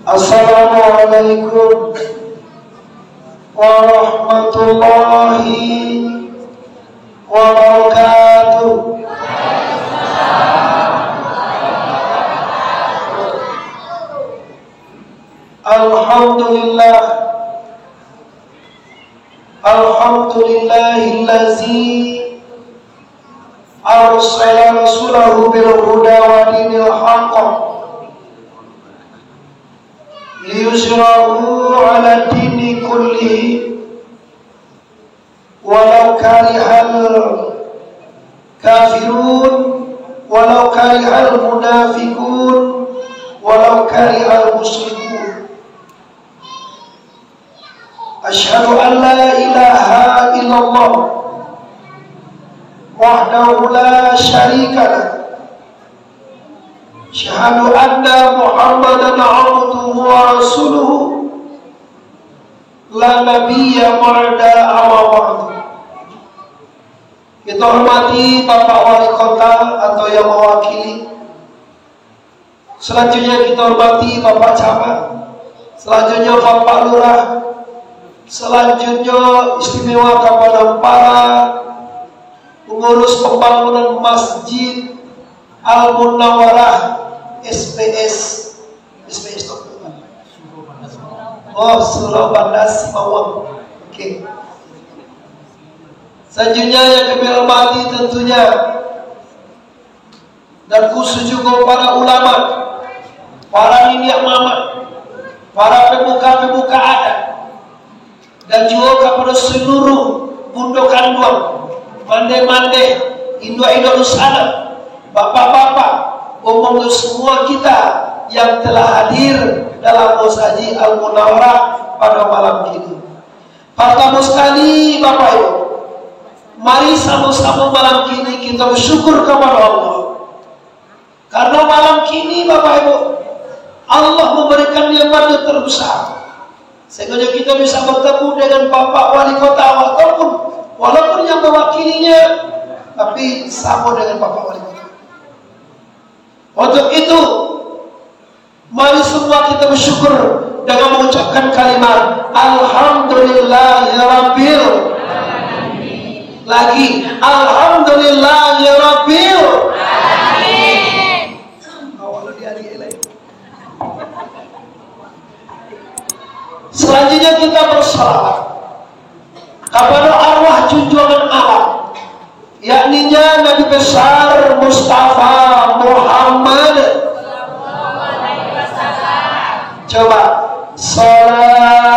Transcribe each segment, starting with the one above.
Assalamualaikum warahmatullahi wabarakatuh. Alhamdulillahillazi arsala rasulahu bil huda wa dinil haqq liyuzhirahu ala dini kullihi walau karihal kafirun walau karihal munafiqun walau karihal musyrikun. Asyhadu an la ilaha illallah wahdahu la syarika lah. Asyhadu anna Muhammadan abduhu wa rasuluhu la nabiyya ba'da wa ba'du. Kita hormati Bapak Wali Kota atau yang mewakili. Selanjutnya kita hormati Bapak Camat. Selanjutnya Bapak Lurah. Selanjutnya istimewa kepada para pengurus pembangunan Masjid Al-Munawwarah SPS Surau Bandar Simawang. Oke. Selanjutnya yang kami hormati tentunya dan khusus juga para ulama, para niniak mama, para pemuka-pemuka adat, dan juga kepada seluruh gundukan duang, mande-mande, induk-induk nusana, bapak-bapak, umum semua kita yang telah hadir dalam Masjid Al-Munawwarah pada malam ini. Para tamu sekali, Bapak Ibu, mari sama-sama malam ini kita bersyukur kepada Allah. Karena malam ini, Bapak Ibu, Allah memberikan nikmat yang terbesar, sehingga kita bisa bertemu dengan Bapak Wali Kota walaupun yang mewakilinya, tapi sama dengan Bapak Wali Kota. Untuk itu, mari semua kita bersyukur dengan mengucapkan kalimat Alhamdulillahirabbil alamin. Lagi Alhamdulillahirabbil alamin. Selanjutnya kita bersalawat kepada arwah junjungan alam, yakninya Nabi besar Mustafa Muhammad. Coba salatullah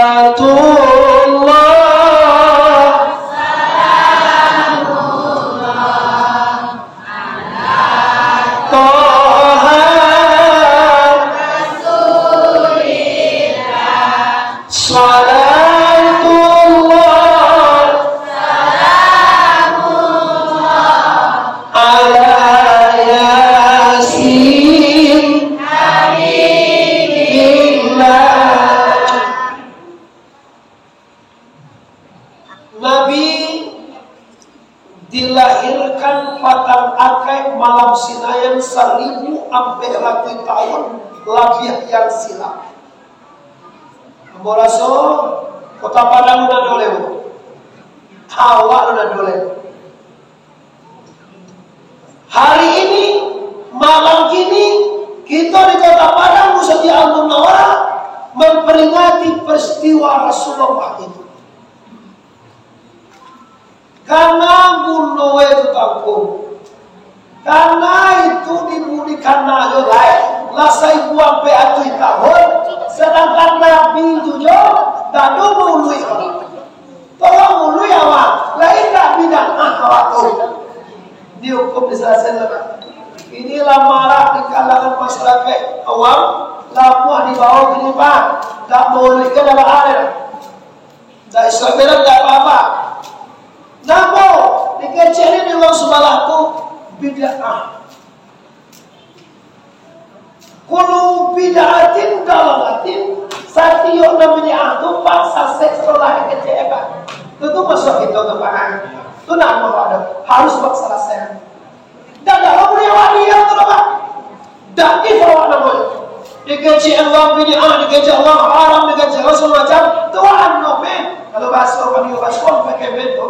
malam Sinayan 1000 sampai 100 tahun lebih yang silam. Ambolaso Kota Padang udah dole, Hawa udah dole. Hari ini malam kini kita di Kota Padang Masjid Al-Munawwarah memperingati peristiwa Rasulullah itu. Karena mulu itu kampung. Karena itu dibudikan najo lain, lasai buang pe atui tahun, sedangkan Nabi juga tak mului orang. Tolong mului awak, lain tak bidang awak tu. Dihukum diselesaikan. Inilah marah di kalangan masyarakat awam, lapuah di bawah gini pak, tak mului ke dalam air, tak Islam bilang tak apa-apa. Namo dikecilin di luar sebelah tu. Bid'ah. Kulu bid'atin dalalatin. Satyo namanya itu paksa seks setelah kecewa. Itu masuk itu kepangan. Itu nama ada harus paksa selesai. Dan dalam riwayat itu apa? Dan di bawah namanya. Dikaji Allah bid'ah, dikaji Allah haram, dikaji Allah semua macam. Tuhan no men. Kalau bahasa orang juga bahasa orang pakai men tu.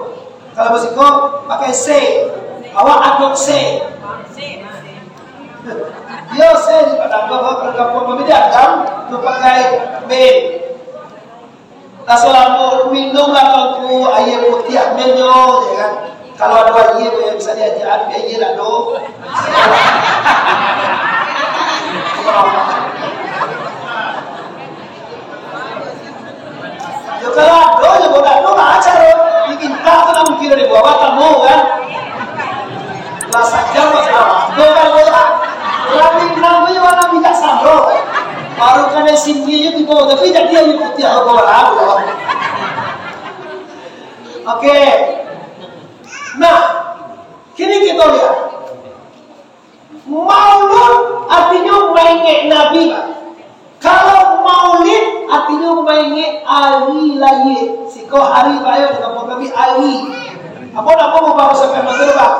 Kalau bahasa kau pakai say. Awak aduk say. Yo say di padang kau berbeda kan? Tu pakai men. Tasolamu minum atau tu air putih menyo, kan? Kalau ada air yang bisa diajak air lah do. Yo kalau do yo bola do acara bikin tak tu mungkin dari bawah tamu kan. Lah saja masalah. Do kan bola. Tapi namu yo ana minta sambro. Baru kena sini je tiba tapi tak dia yang putih aku bola. Oke. Nah, kini kita lihat. Maulud artinya mengingat Nabi. Kalau maulid artinya mengingat hari lahir. Siko hari bayo dengan Nabi hari. Apa mau bawa sampai mana Pak?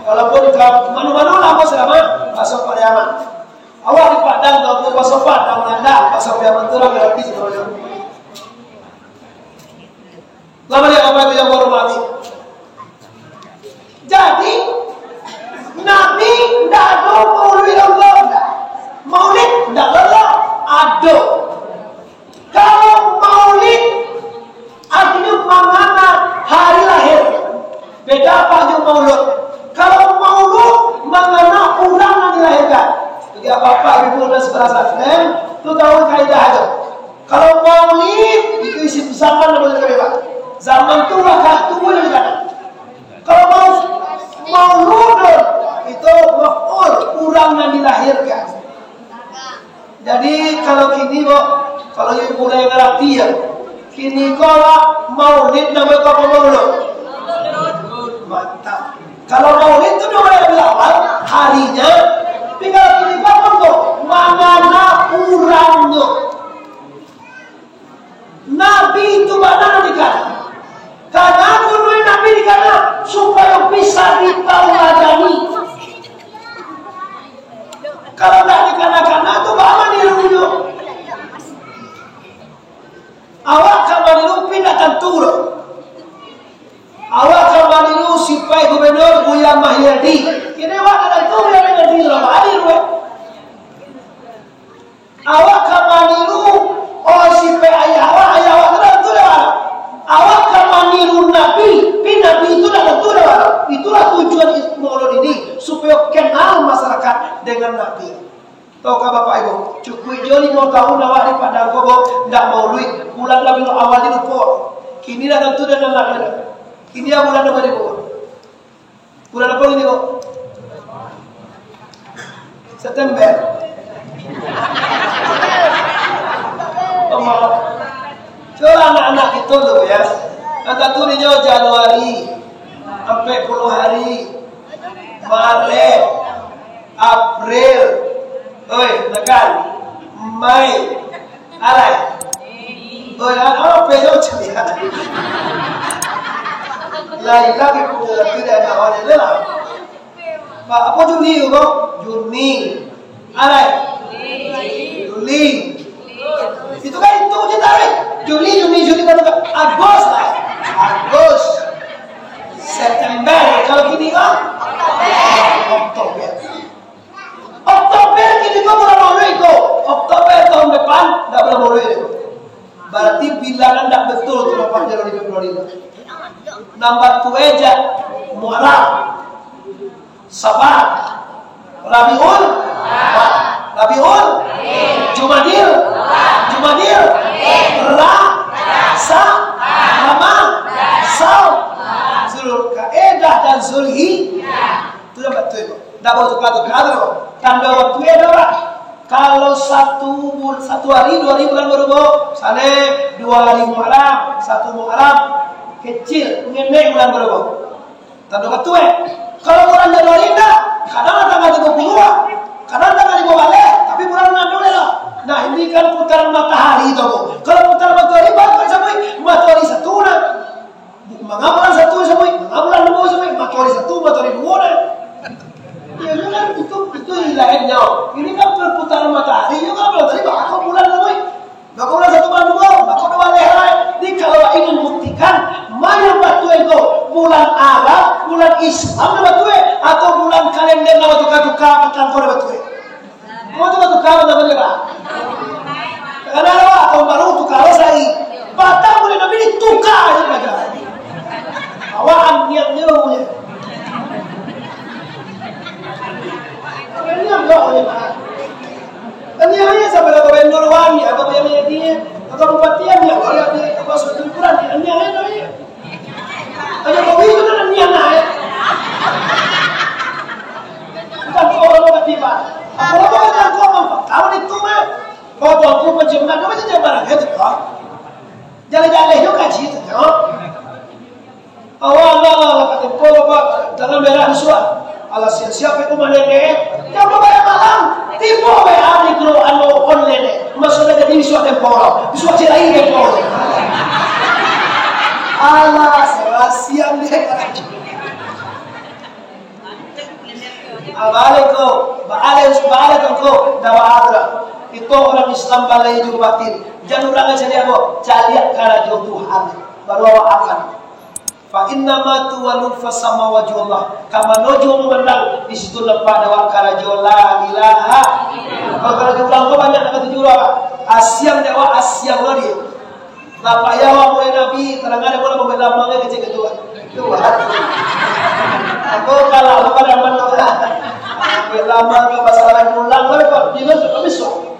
Walaupun mana-mana apa selama masuk Pariaman. Awak di Padang atau Pak Sofat dan Melanda masuk Pariaman tu lah berarti sebenarnya. Lama dia apa itu yang baru mati. Jadi Nabi tidak ada maulid Allah. Maulid tidak ada. Ada. Kalau maulid artinya mengana hari lahir. Beda apa dengan maulud. Kalau maulud mengana orang yang dilahirkan. Jadi apa-apa ibu dan sebelah itu tahu kaidah aja. Kalau maulid itu isi zaman yang boleh kita. Zaman tu waktu tu boleh kita. Kalau maulud itu maf'ul orang yang dilahirkan. Jadi kalau kini kok kalau yang mulai ngerti ya, kini kalau maulid namanya apa maulud? Mantap. Kalau maulid itu namanya dari awal harinya, tapi kalau kini apa tuh? Mana urangnya? Nabi itu mana dikatakan? Karena dulu Nabi dikatakan supaya bisa ditaladani. Kalau tidak dikatakan itu bagaimana nirunya? Awak kalau niru pindahkan turun. Awak kalau niru sipai gubernur Buya Mahyadi. Ini awak ada turun yang dengan diri berapa hari ruwe? Awak kalau niru sipai ayah awak tidak turun. Awak kalau niru Nabi, Nabi itu dah turun. Itulah tujuan maulud ini supaya kenal masyarakat dengan Nabi. Tahukah Bapak Ibu? Cukup jauh 5 tahun awak di Padang Kobo tidak maulid. Bulan lebih awal itu pun. Kini dah tentu dan lahir. Kini dah bulan apa ini pun? Bulan apa ini kok? September. Coba anak-anak itu loh ya. Angkat tu dia Januari sampai 10 hari. Maret, April, nakal, Mei, alai. Apa pedo ceria? Lagi tidak ada orang lah. Apa Juni itu? Juni, alai, Juli. Itu kan itu kita Juli kan Agustus lah. Agustus, September. Kalau gini kan Oktober kini kau bulan maulid itu. Oktober tahun depan tidak bulan maulid itu. Berarti bilangan tidak betul tu lepas Januari Februari itu. Nambah tu aja Muharram, Safar, Rabiul, Jumadil, Zulqa'dah dan Zulhijjah. Itu yang betul itu. Tidak boleh tukar-tukar. Tanda waktu ada Pak. Kalau satu hari 2 hari bulan baru sana 2 hari Muharram, 1 Muharram kecil, ngendek bulan baru. Tanda waktu Kalau bulan Januari enggak, kadang tanggal 30, kadang tanggal 5 balik, tapi bulan Januari lah. Nah ini kan putaran matahari itu. Kalau putaran matahari bakal sampai matahari satu nah. Mengabulan satu sampai, mengabulan 2 sampai, matahari 1, matahari 2 nah. Ya kan itu lainnya. Ini kan perputaran matahari juga bulan Islam na batue atau bulan kalender na batuka-tuka patangkor batue. Mo tuka-tuka na ba? Kanara atau baru tuka sai. Batang boleh nabi tuka aja baca. Awaan niatnya punya. Ini enggak oleh Pak. Ini hanya sampai ke vendor wangi atau yang dia atau bupatian ya kalau dia apa suatu ukuran ini hanya ini. Aja kau itu kan ni anak. Bukan orang orang tiba. Kalau kau tak kau mampu, kau itu mah kau tuanku penjemna kau macam barang itu kau. Jalan-jalan juga sih tu. Awal kata kau apa dalam merah suat. Alas siapa itu mana deh? Yang bayar malam. Tipu bayar di grup online. Maksudnya jadi suat tempor. Suat cerai tempor. Alas siang dia kata. Balik ko dawa adra. Itu orang Islam balai jubatin. Jangan orang jadi apa? Caliak karajo Tuhan. Baru awak akan. Fa inna ma tuwalu fasama wajhullah. Kama nojo memandang di situ lepas dawa karajo la ilaha. Kalau diulang kau banyak nak tujuh apa? Asyam dawa asyam lagi. Bapak yawa mulai Nabi terang ada bola membela mangga kecil kedua. Dua. Aku kalau pada mana lama ke masalah ulang kau dia tu besok.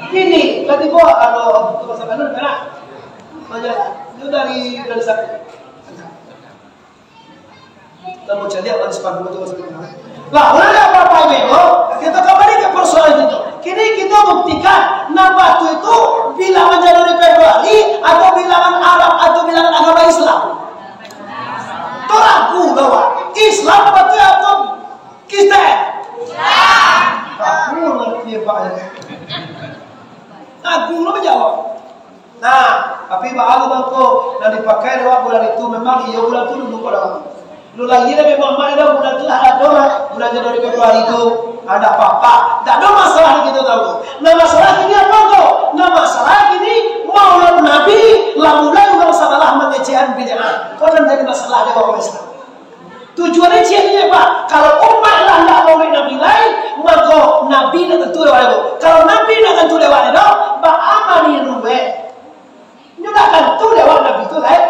Ini tadi gua masalah mana kena? Banyak itu dari sana. Kita mau cari apa sepanjang itu masalah. Lah, mana apa itu? Kita kembali ke persoalan itu. Kini kita buktikan nama itu bilangan Januari Februari atau bilangan Arab atau bilangan agama Islam. Toraku bahwa Islam apa atau kita? Aku ngerti Pak. Aku belum menjawab. Nah, tapi bahagia bangko dan dipakai lewat bulan itu memang iya bulan itu dulu pada waktu. Lu lagi dah memang mana bulan itu ada bulan Januari Februari itu ada apa-apa. Tak ada masalah gitu tahu. Nah masalah ini apa kok? Nah masalah ini Maulana Nabi lamulai orang salah mengecehan bid'ah. Kau dan dari masalah dia orang Islam. Tujuannya ciannya Pak. Kalau umat lah tak mau Nabi lain, maka Nabi nak tentu lewat itu. Kalau Nabi nak tentu lewat itu, Pak Amani Ruwe. Ini tak tentu lewat Nabi itu lain.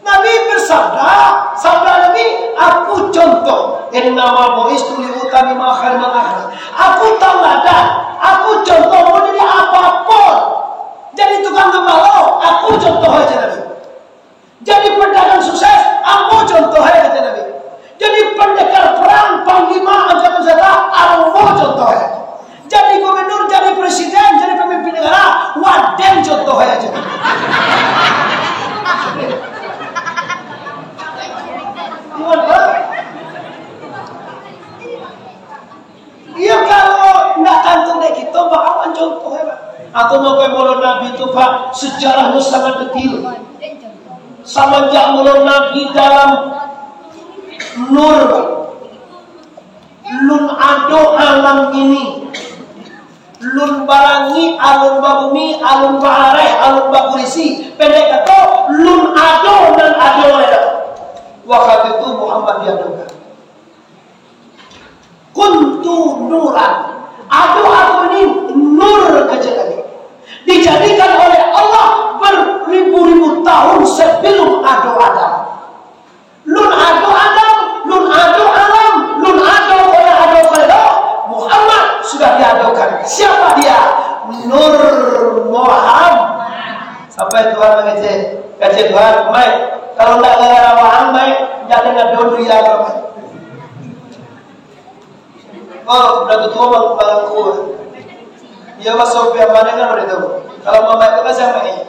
Nabi bersabda, sabda Nabi, aku contoh. Innama bu'istu liutami ma khairal akhirat. Aku tauladan, aku contoh mau jadi apapun. Jadi tukang gembala, aku contoh aja Nabi. Jadi pedagang sukses, aku contoh aja Nabi. Jadi pendekar perang, panglima angkatan senjata, aku contoh aja. Jadi gubernur, jadi presiden, jadi pemimpin negara, waden contoh aja. Iya kalau nak kantung dek kita bakalan contoh ya Pak. Atau mau mulai Nabi itu Pak sejarahnya sangat detail. Semenjak mulai Nabi dalam nur Pak. Lun ado alam ini. Lun barangi, alun babumi, alun bahareh, alun bakurisi. Pendek kata lun ado dan ado ada. Waktu itu Muhammad diadukan. Kuntu nuran. Adu ini nur kejadian. Dijadikan oleh Allah beribu-ribu tahun sebelum adu Adam. Lun adu Adam, lun adu alam, lun adu oleh adu khalil. Muhammad sudah diadukan. Siapa dia? Nur Muhammad. Sampai Tuhan mengejek. Kata Tuhan, baik. Kalau tak ada orang baik, jangan ada dodu yang ramai. Oh, sudah tua bangku. Ia masuk pihak mana kan boleh tahu. Kalau mama itu kan siapa ini?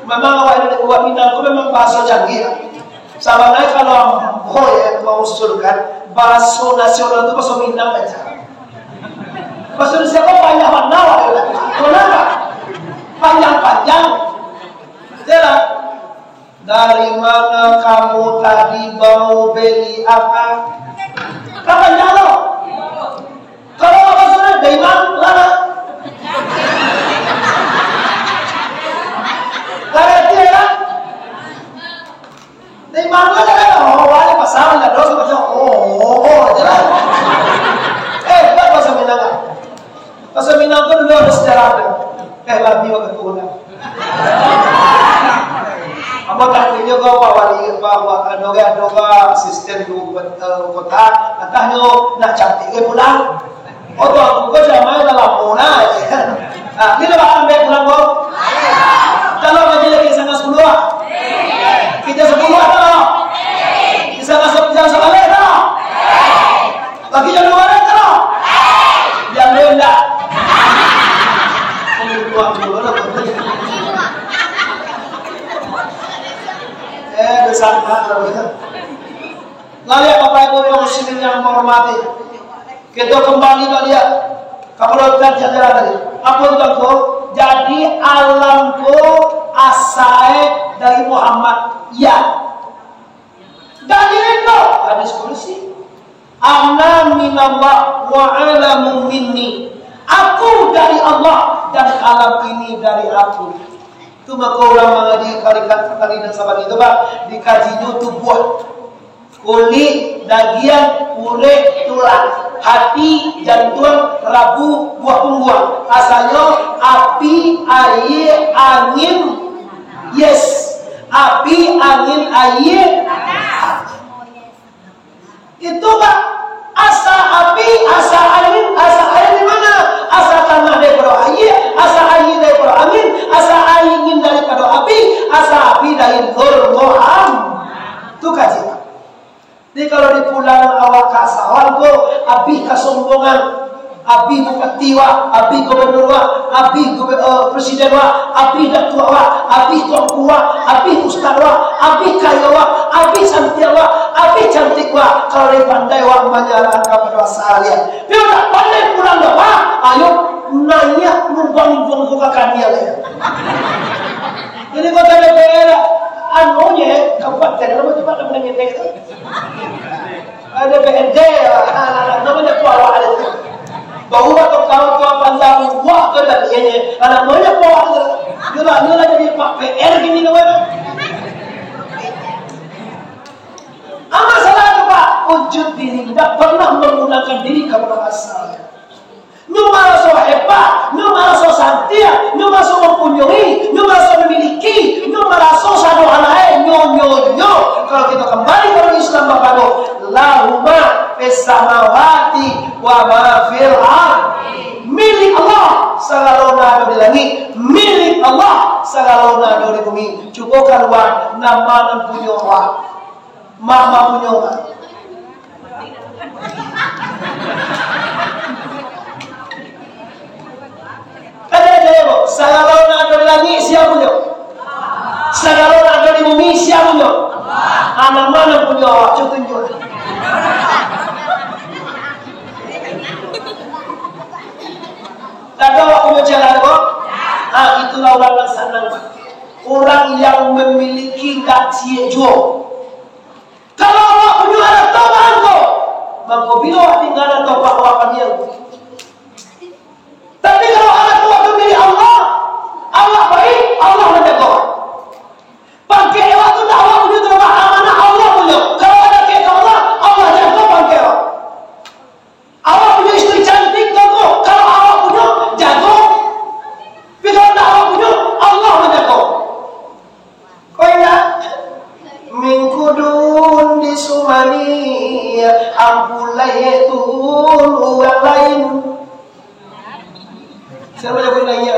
Memang awak ini buat Minang itu memang bahasa canggih. Sama naik kalau mau usulkan bahasa nasional itu bahasa Minang aja. Bahasa siapa banyak mana awak? Kenapa? Panjang-panjang. Jelas. Dari mana kamu tadi mau beli apa? Kapan jalo? Kalau apa sudah dari mana? Dari dia. Dari mana kan? Oh, wali pasangan nggak dosa macam jalan. Bahasa Minang. Bahasa Minang kan dulu ada sejarahnya. Labi wa ketulah. Apa takdirnya kau wali bahwa doga asisten du kota, katanya nak cantik ke pulang. Oh tu aku kau jamai dalam mona aja. Ni dah ambil pulang kau. Kalau macam lagi sangat 10 kita 10 tak? Kita jangan sekali tak? Lagi jangan 2 tak? Jangan rendah. Bersangka lalu Bapak Ibu yang muslimin yang menghormati, kita kembali lihat kalau kita jalan tadi apa itu jadi alamku asal dari Muhammad ya dari itu hadis kursi ana minallah wa alamu minni, aku dari Allah dan alam ini dari aku. Itu maka orang mengaji kali dan sahabat itu Pak dikajinya itu buah kulit, daging, urat, tulang, hati, jantung, rabu, buah punggung. Asalnya api, air, angin. Yes, api, angin, air. Itu Pak asal api, asal angin, asal air di mana? Asal tanah daripada air, asal air daripada angin, asal angin daripada api, asal api dari Dhul-Mu'am. Itu kajian. Jadi kalau di pulang awak kasawan ko, abi kesombongan, abi bupati wa, abi gubernur wa, abi presiden wa, abi datuk wa, abi tuanku wa, abi ustaz wa, abi kaya wa, abi cantik wa, abi cantik wa. Kalau dia pandai wa menyarankan kepada sekalian. Dia tak pandai pulang dah wa, ayo nanya numpang-numpang buka dia lah. Jadi kau tak ada anunya kabupaten, nama tempat namanya itu. Ada BND, namanya kuala ada itu. Bawa atau kawan panjang buah ke dan ini, anak banyak kuala ada. Dia jadi Pak PR gini namanya. Apa salah itu Pak? Wujud diri, tidak pernah menggunakan diri kepada asalnya. Nyo malah hebat, nyo malah santia, nyo malah mempunyai, nyo malah memiliki, nyo malah sado anai, nyo. Kalau kita kembali ke Islam Bapak Ibu, lahuma fis samawati wa ma fil ardi. Milik Allah segalona ada di langit, milik Allah segalona ada di bumi. Cukup keluar nama punya Allah, mama punya Allah. Ada segalona ada di langit siapa punya? Segalona ada di bumi siapa punya? Anak mana punya Allah? Coba tunjuk. Tak ada awak punya cara kok? Itulah orang senang. Orang yang memiliki tak cie jual. Kalau awak punya anak tobat kok, maka bila awak tinggal anak tobat awak akan dia. Tapi kalau anak tua memilih Allah, Allah baik, Allah menjaga. Pakai awak tu tak awak punya terima amanah Allah punya. Kalau ada kata Allah, Allah jaga pakai awak. Awak punya istri cantik tak kok? Kalau awak punya jaga. Tapi kalau tak awak punya, Allah menjaga. Kau ingat? Mingkudun di Sumani, ampulai turun orang lain. Siapa yang boleh nanya?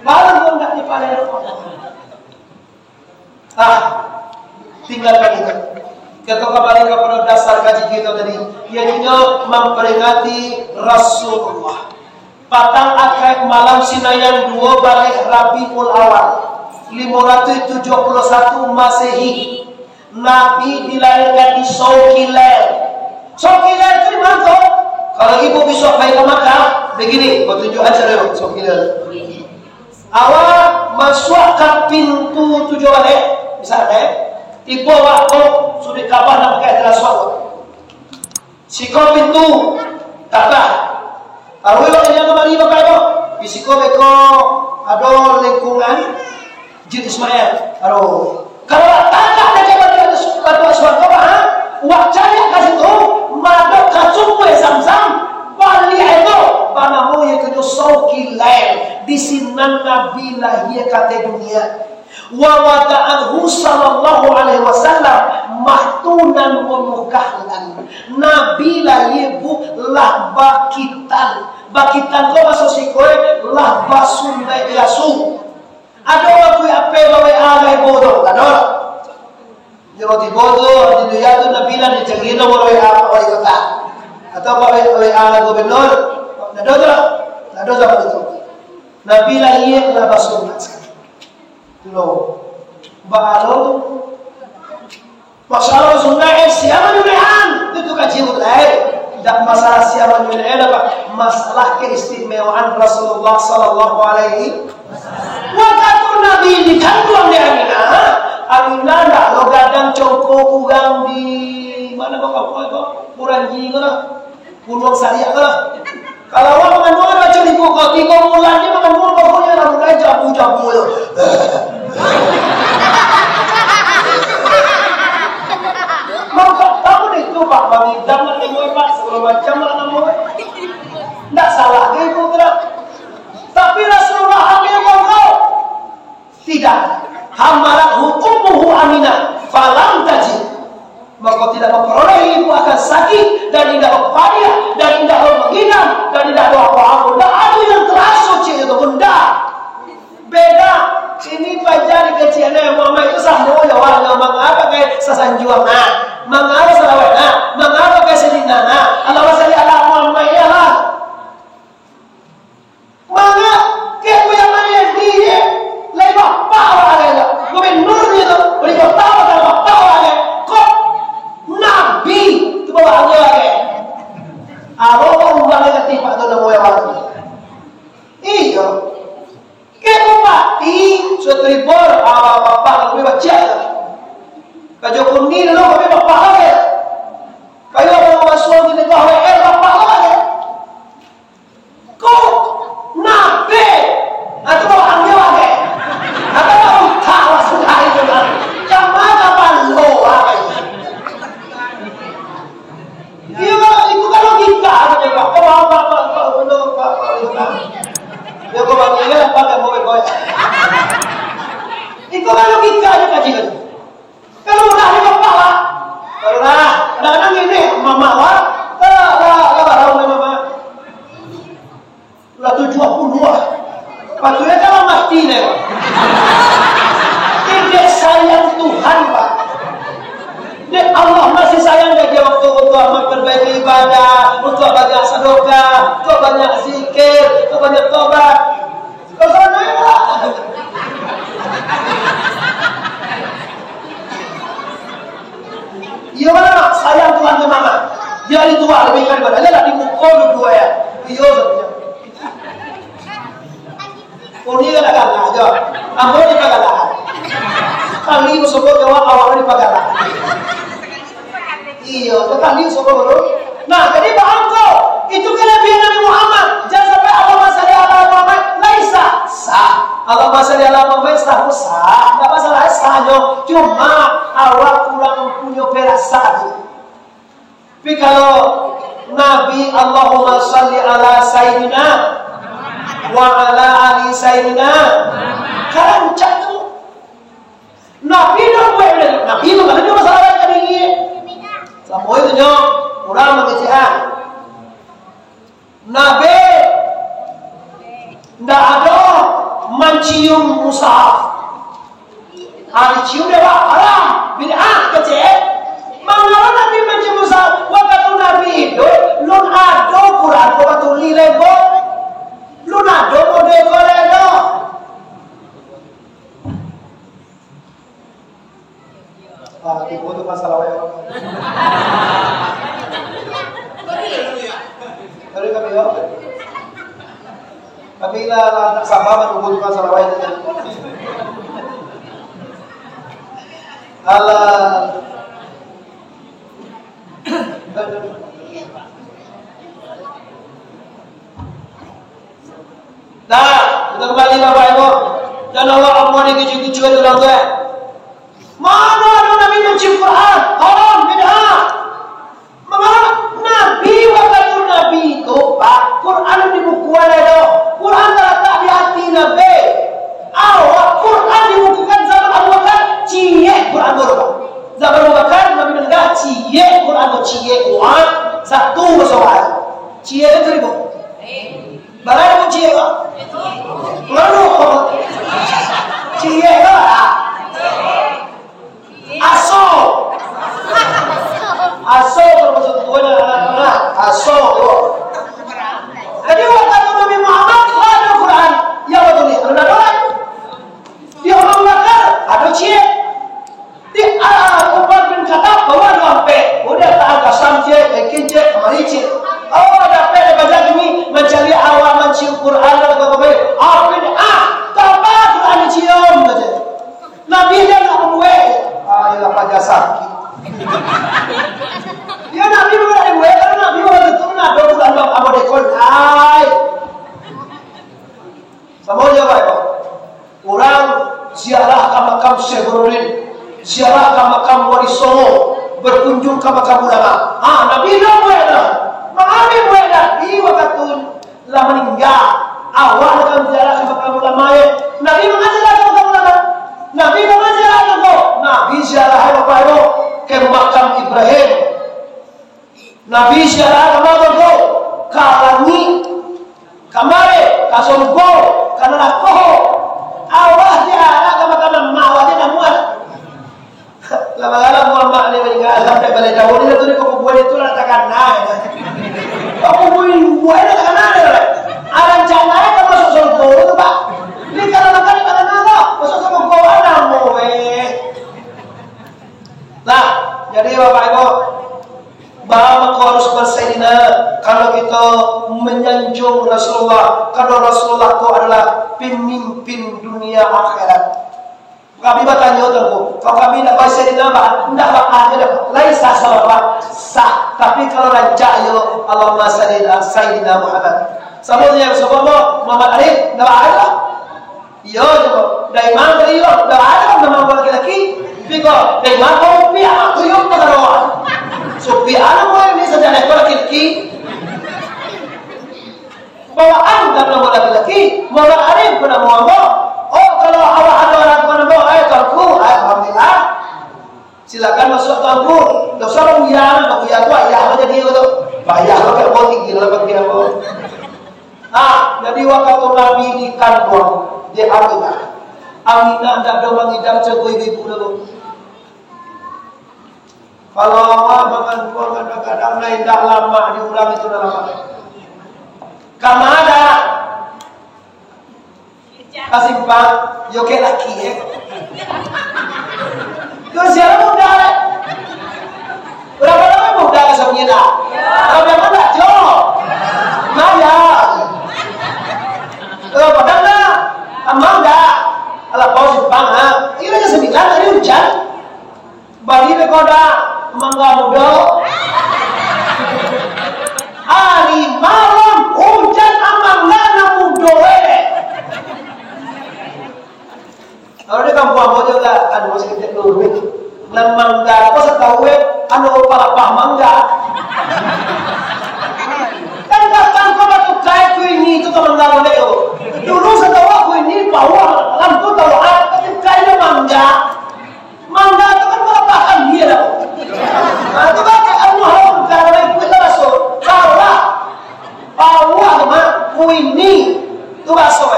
Malam pun tak dipakai. Tinggalkan itu. Kita kembali kepada dasar kaji kita tadi, yaitu memperingati Rasulullah. Patang akad malam Sinayan 2 balik Rabiul Awal 571 Masehi. Nabi dilahirkan di Sokilel. Sokilel itu di mana tuh? Kalau ibu besok baik ke Makkah, begini, kau tunjuk aja dulu, Sokilel. Awak masuk ke pintu tujuh balik, misalnya, ibu waktu sudah kabar nak pakai adalah suatu. Siko pintu, kata. Kalau ibu yang kembali pakai itu, bisiko beko ada lingkungan, Jin Ismail. Aduh. Kalau tanah ada jalan batu aswad kau wak cari kasih tu madok kacung kue Zam-Zam bali itu panamu yang kena sauki lain di sinan Nabi lahir kata dunia wa wada'anhu sallallahu alaihi wasallam mahtunan wa mukahlan Nabi lahir bu lah bakitan kau masuk sikoy lah basundai yasu ada waktu apa bawa alai bodoh ada jadi bodoh di dunia tu Nabi lah dicengin orang apa orang kota atau orang ala gubernur nado zaman itu Nabi lah ia lah basunat lo baalo masalah sunnah siapa nulihan itu kaji ulai dan masalah siapa nulihan apa masalah keistimewaan Rasulullah sallallahu alaihi waktu Nabi dikandung di Aminah dah lo gadang congko kurang di mana kau kurang ji kau puluhan syariah kau kalau orang mengandung macam ni kau 3 bulan ni mengandung kau punya lah mulai jabu tu maka tahu itu pak bagi zaman ni moi pak segala macam lah nama tak salah ke ibu tidak tapi Rasulullah ambil kau tidak hamalat hukumuhu Aminah falam tajid maka tidak memperoleh ibu akan sakit dan tidak berpayah dan tidak menghidang dan tidak ada apa-apa dan ada yang terasa cik itu benda beda ini pajari kecilnya mama itu sama ya warga mengapa kayak sasanjuang mengapa salawat mengapa kayak sedina Allah salli ala Muhammad ya lah maka kayak yang mana dia lebih power ada gubernur itu lebih power kalau power ada kok Nabi itu bawa lagi awal orang yang tiba tu nama yang iya kayak bupati setribor apa kami baca kajo kuning lo kami bapak lagi kayo orang masuk di negara bapak lagi kok Nabi atau orang dia lagi atau orang tahu sudah itu kan cuma kapan lo lagi iya itu kan logika aja pak kau bapak ya kau bagi ya pakai mobil kau itu kan logika aja kajian kalau udah ada bapak lah kalau dah ini mama lah tahu mama lah 70 lah patutnya kalau mati nih tidak sayang Tuhan pak dan Allah masih sayang dia waktu untuk amal perbaiki ibadah untuk banyak sedekah untuk banyak zikir untuk banyak tobat kau sana lah iya mana sayang Tuhan ke mama dia hari tua lebih kan pada dia dipukul berdua ya iya sebenarnya oh dia kan agak aja ambil dia agak kali itu sebut jawab awalnya di pagalan iya kali itu sebut baru nah jadi paham kau itu kelebihan Nabi Muhammad jangan sampai Allah salli ala Muhammad laisa sah Allah salli ala Muhammad sah tak masalah sahnya cuma awak kurang punya perasaan tapi kalau Nabi Allahumma salli ala Sayyidina wa ala ali Sayyidina kerancang tu Nabi dah buat Nabi tu kan ada masalah macam ni sama itu nyo orang mengecehan Nabi tidak ada mencium mushaf hari cium dia haram bid'ah kecil mengapa Nabi mencium mushaf waktu Nabi itu lun ada Quran waktu lilebo lun ada model koledo ibu itu masalah yang dari kami yo kami lah tak sama menunggu masalah yang Allah nah kita kembali Bapak Ibu dan Allah dikeju-keju itu orang tua. Mana ada Nabi mencium Quran? Haram, bid'ah. Mengapa? Nabi waktu Nabi itu Pak, Quran di buku ada. Quran terletak di hati Nabi. Awak Quran dibukukan zaman Abu Bakar, cie Quran Pak. Zaman Abu Bakar Nabi menegak cie Quran Quran satu bersoal. Cie itu ribu. Barang aku cie Pak. Lalu cie lah. Aso termasuk tuanya anak-anak. Aso. Jadi waktu Nabi Muhammad ada Quran. Ya betul ni. Ada Quran. Di Abu Bakar ada cie. Di Umar bin Khattab bawa sampai. Udah tak ada sampai kinje mari cie. Oh dapat baca ini mencari awal mencium Quran atau apa-apa. Apa ni? Tanpa Quran dicium saja. Nabi dia nak membuat. Ialah pajak sakit. Ya Nabi bukan ada buat karena Nabi waktu itu nak bulan apa dekon. Sama aja Pak. Orang ziarah ke makam Syekh Burhanuddin, ziarah ke makam Wali Songo, berkunjung ke makam ulama. Nabi dah buat dah. Nabi buat dah. Di waktu itu lah meninggal. Awal akan ziarah ke makam ulama. Nabi mengajar ke makam ulama. Nabi mengajar ke Nabi ziarah Bapak Ibu ke makam Ibrahim. Nabi ziarah ke makam Ibu kalangi kamare kasonggo karena koho awah ziarah ke makam mawah dia namuat. Lama-lama Muhammad ni meninggal sampai balik tahun ini tu kau buat itu nak takkan naik. Kau buat nak takkan naik. Ada cara yang masuk surga itu Pak. Ni kalau nak di mana nak masuk surga ada mau Nah, jadi Bapak Ibu, bahwa harus bersayyidina kalau kita menyanjung Rasulullah, kalau Rasulullah itu adalah pemimpin dunia akhirat. Kami bertanya tuanku, kalau kami nak bersayyidina bah, tidak bakal ada, lain sah salah sah. Tapi kalau rancak yo, Allahumma salli ala Sayyidina Muhammad. Sama yang sebelum Muhammad Ali, tidak ada. Yo, dari mana yo, tidak ada nama laki-laki. Because dari mana pihak aku yang terlalu, so pihak aku ini saja nak laki-laki. Bawaan dan nama laki-laki, Muhammad Arif pun nama Muhammad. Oh kalau awak ada orang pun nama, tuanku, alhamdulillah. Silakan masuk tuanku. Dosa mengiyakan, mengiyakan tu ayah aja dia tu. Bayar pakai bau tinggi lah pakai apa. Jadi waktu Nabi dikandung, dia Aminah. Aminah tak ada mengidam jago ibu dulu. Kalau awak mengandung kadang-kadang lain dah lama diulang itu dah lama. Kamu ada kasih pak, yoke laki tu siapa muda? Berapa lama muda kesamnya dah? Berapa lama dah jo? Maya. Padahal dah, amang dah. Alah bau simpang ini aja 9 hari hujan. Bagi dekoda mangga muda. Hari malam hujan amangga muda. Kalau di kampung aku juga kan masih kita dulu. Lan mangga apa setahu anu palapah mangga. Kan bahkan kau batu kai ku ini itu mangga boleh. Dulu setahu aku ini bahwa lampu tahu apa kainya mangga. Mangga itu kan palapah dia dah. Itu pakai Allah karena kita masuk. Bahwa ku ini tu masuk.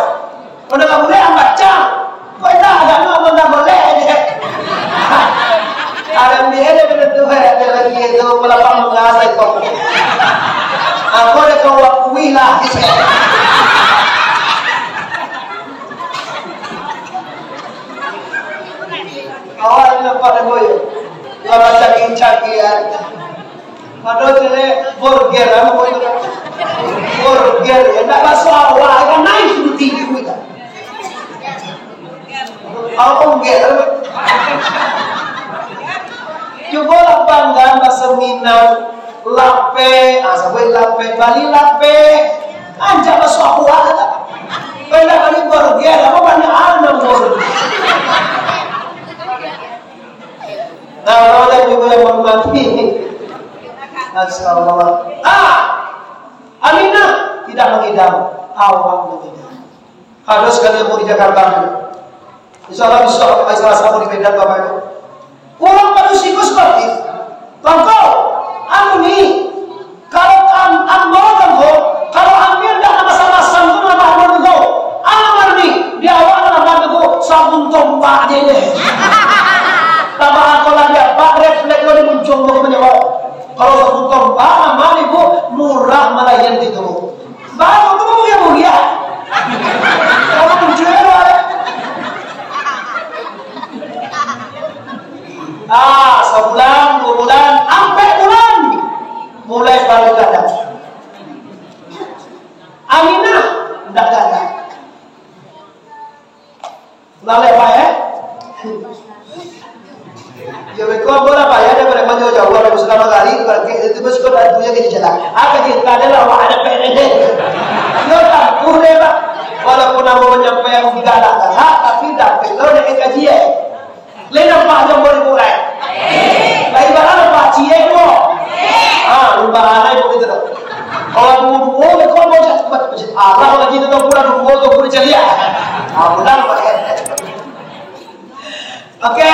Pada kamu boleh baca. Kau tak ada nama tak boleh je. Ada dia betul ada lagi itu pelapang mengasai kau. Aku ada kau wakui lah. Awal nampak ada boy. Kalau caking-cakian. Padahal tu burger, apa boy tu? Burger. Tak masuk awal kan naik tu tinggi kita. Aku enggak. Coba bangga bahasa Minang, lape, sampai lape, Bali lape, anjak masuk aku ada. Pernah kali baru dia apa banyak anak baru. Nah, orang yang juga yang menghormati. Astagfirullah. Aminah tidak mengidam, awam mengidam. Ada sekali yang mau di Jakarta. Insya Allah besok Salah satu di Medan Bapak Ibu. Orang pada psikosportif. Bangko, aku nih kalau kalau ambil dah nama-sama sambung nama Bangko, amar nih di awal nama Bangko sabun tombak aja deh. Tambah aku lagi Pak refleks lo muncul mau menjawab. Kalau sabun tombak aman ibu murah malah yang gitu. Baru tu mulia. Kalau muncul sebulan, 2 bulan, sampai bulan mulai baru gadang. Aminah tidak gadang. Lalu apa ya? Ya mereka apa ya? Ada mereka jauh-jauh, ada selama kali, itu bersyukur ada dunia kita jalan. Apa kita adalah ada PND. Yo tak boleh pak. Walaupun nama menyampaikan galak-galak, tapi dapat lo dengan kajian. Lain apa yang boleh mulai? Lain barang apa cie mo? Lumbaan itu gitu. Kalau dulu kau mau cepat Allah lagi tu bulan dulu tu boleh ceria. Bulan pakai. Oke.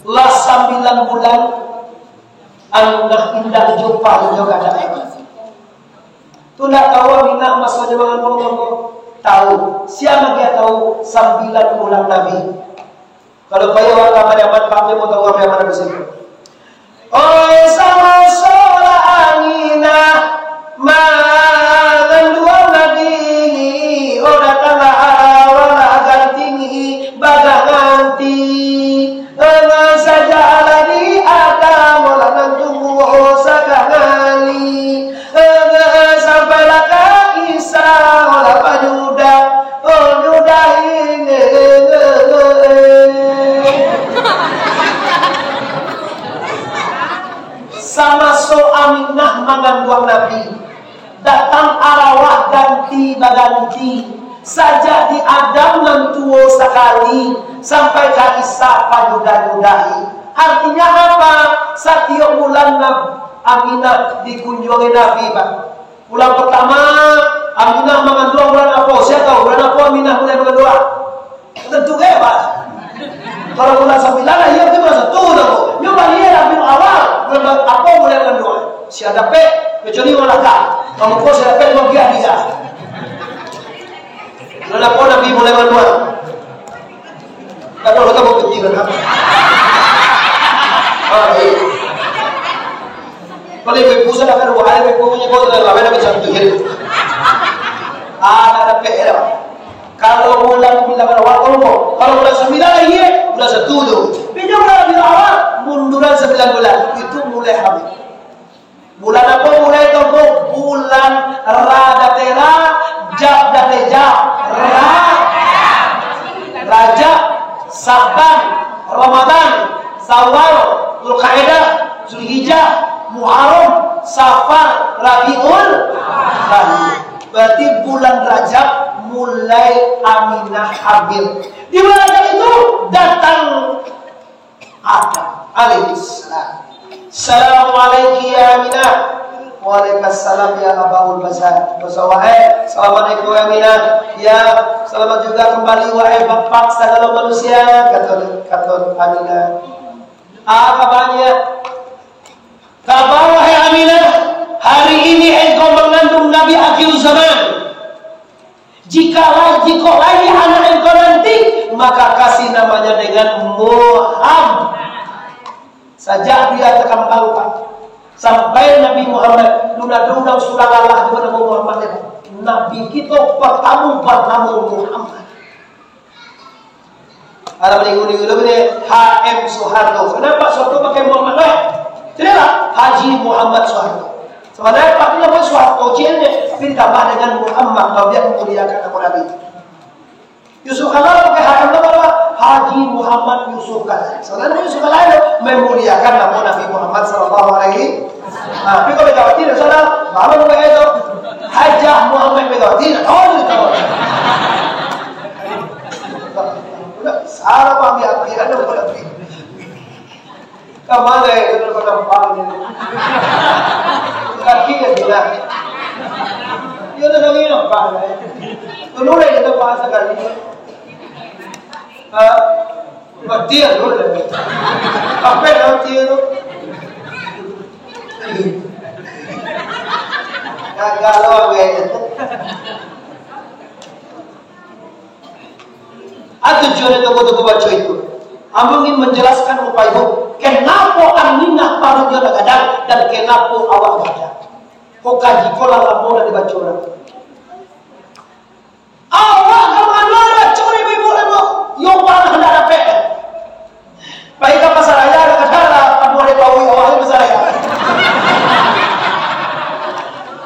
Lah 9 bulan anak indah jumpa juga ada. Tu nak tahu Aminah masa zaman ngomong tahu. Siapa dia tahu 9 bulan Nabi. Kalau bayar warga pada kami mau tahu apa yang ada di sini. Oh sama sola Aminah malam dua Nabi oh datanglah awal ganti bagang ganti enggak saja lagi ada mola nantung sagangali enggak sampailah ke Isa olah pajuda oh nyudahin sama so Aminah mengandung Nabi datang arwah ganti baganti saja di Adam nantuo sekali sampai ke Isa pajuda-judahi. Artinya apa? Setiap bulan Aminah dikunjungi Nabi Pak. Bulan pertama Aminah mengandung bulan apa? Saya tahu bulan apa Aminah mulai mengandung. Tentu Pak. Kalau bulan 9 lah ya itu bulan 1 dah. Nyoba lihat Nabi awal bulan apa mulai mengandung. Siapa kecuali malaikat. Kamu kau siapa yang dia dia. Bulan apa Nabi mulai mengandung. Kalau kita mau penting kan? Kalau ibu pusat akan buat ibu punya kau tu dah lama macam tu hidup. Ada PR. Kalau bulan awal kalau bulan 9 lagi bulan 1 tu. Bila bulan awal munduran 9 bulan itu mulai habis. Bulan apa mulai tu? Bulan Radatera, Jabdateja, Rajab, Saban, Ramadan, Syawal, Dzulqa'dah, Dzulhijjah, Muharram, Safar, Rabiul Awal. Berarti bulan Rajab mulai Aminah hamil. Di bulan Rajab itu datang Adam alaihissalam. Assalamualaikum ya Aminah. Waalaikumsalam ya Abaul Bazar. Assalamualaikum ya Aminah. Ya, selamat juga kembali wahai bapak segala manusia. Kata Aminah. Apa kabarnya? Kabar wahai Aminah. Hari ini engkau mengandung Nabi akhir zaman. Jika lagi anak engkau nanti, maka kasih namanya dengan Muhammad. Sajak dia terkembangkan sampai Nabi Muhammad duna surah Allah kepada Muhammad. Nabi kita pertama Muhammad. Ada minggu-minggu ini HM Soeharto. Kenapa Soeharto pakai Muhammad? Tidak, Haji Muhammad Soeharto. Sebenarnya pakainya pun Soeharto ciennya, tapi ditambah dengan Muhammad kalau dia memuliakan nama Nabi. Yusuf Kala pakai HM nama Haji Muhammad Yusuf Kala. Sebenarnya Yusuf Kala itu memuliakan nama Nabi Muhammad Sallallahu Alaihi Wasallam. Tapi kalau Jawa Timur sana, malu pakai itu. Hajah Muhammad Megawati tahu. Salah kami ada berarti. Kamu ada yang bertempat ini. Kaki ya tidak. Dia tu lagi nampak. Tu nolak itu bahasa kali. Mati ya nolak. Apa yang mati itu? Kalau begitu. Tujuan toko-toko baca itu. Ambo ingin menjelaskan upaya itu. Kenapa aminah parunya gadang dan kenapa awak gadang. Kau kaji kola lampau dari baca orang. Awak kemana baca orang ibu-ibu? Yang mana hendak dapat? Baik apa pasaraya kadang-kadang kamu ada tahu awaknya pasaraya.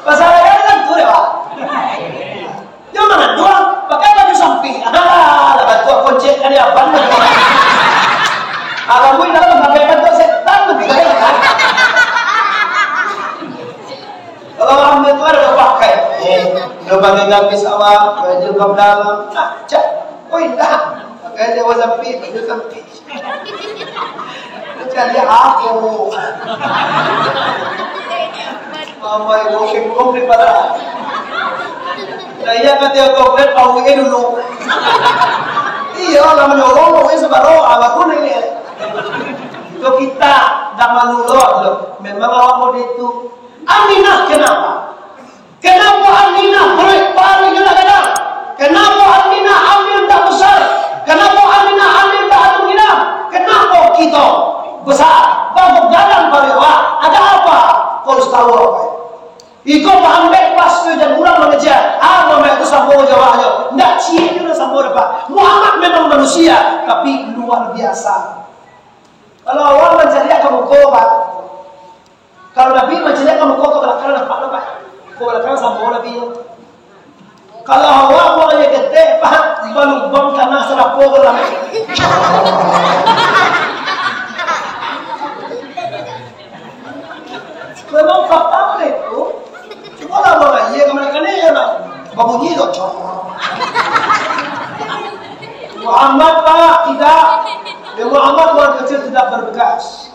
Pasaraya kan tu ya. Yang mana dua? Pakai baju samping. Kunci kan ya ban. Kalau gue dalam pakai baju setan lebih kaya kan. Kalau ambil tu ada pakai. Dia pakai gamis awak, baju kau dalam. Cak, oh indah. Pakai dia wasapi, baju samping. Jadi aku. Mama ibu komplit pada. Saya kata komplit awalnya dulu. Iya, lah menolong pokoknya sebaru apapun ini. Itu kita dah malu loh. Memang awak mau itu. Aminah kenapa? Kenapa Aminah proyek paling kadang-kadang? Kenapa Aminah ambil tak besar? Kenapa Aminah ambil tak Aminah? Kenapa kita besar? Bapak gadang pada awak. Ada apa? Kau harus tahu apa? Iko ambil pas tu dan orang mengejar. Apa mereka sambung jawabnya? Tidak cie juga sambung apa? Muhammad memang manusia, tapi luar biasa. Kalau awak menjadi kamu kobat, kalau Nabi menjadi kamu kobat, kalau dapat apa? Kau belakang sambung Nabi. Kalau awak mau aja gede, pak, balubang tanah serapur lah. Memang fakta itu. Wala mga iya kami kanina na babunyido. Muhammad Pak tidak. Muhammad orang kecil tidak berbekas.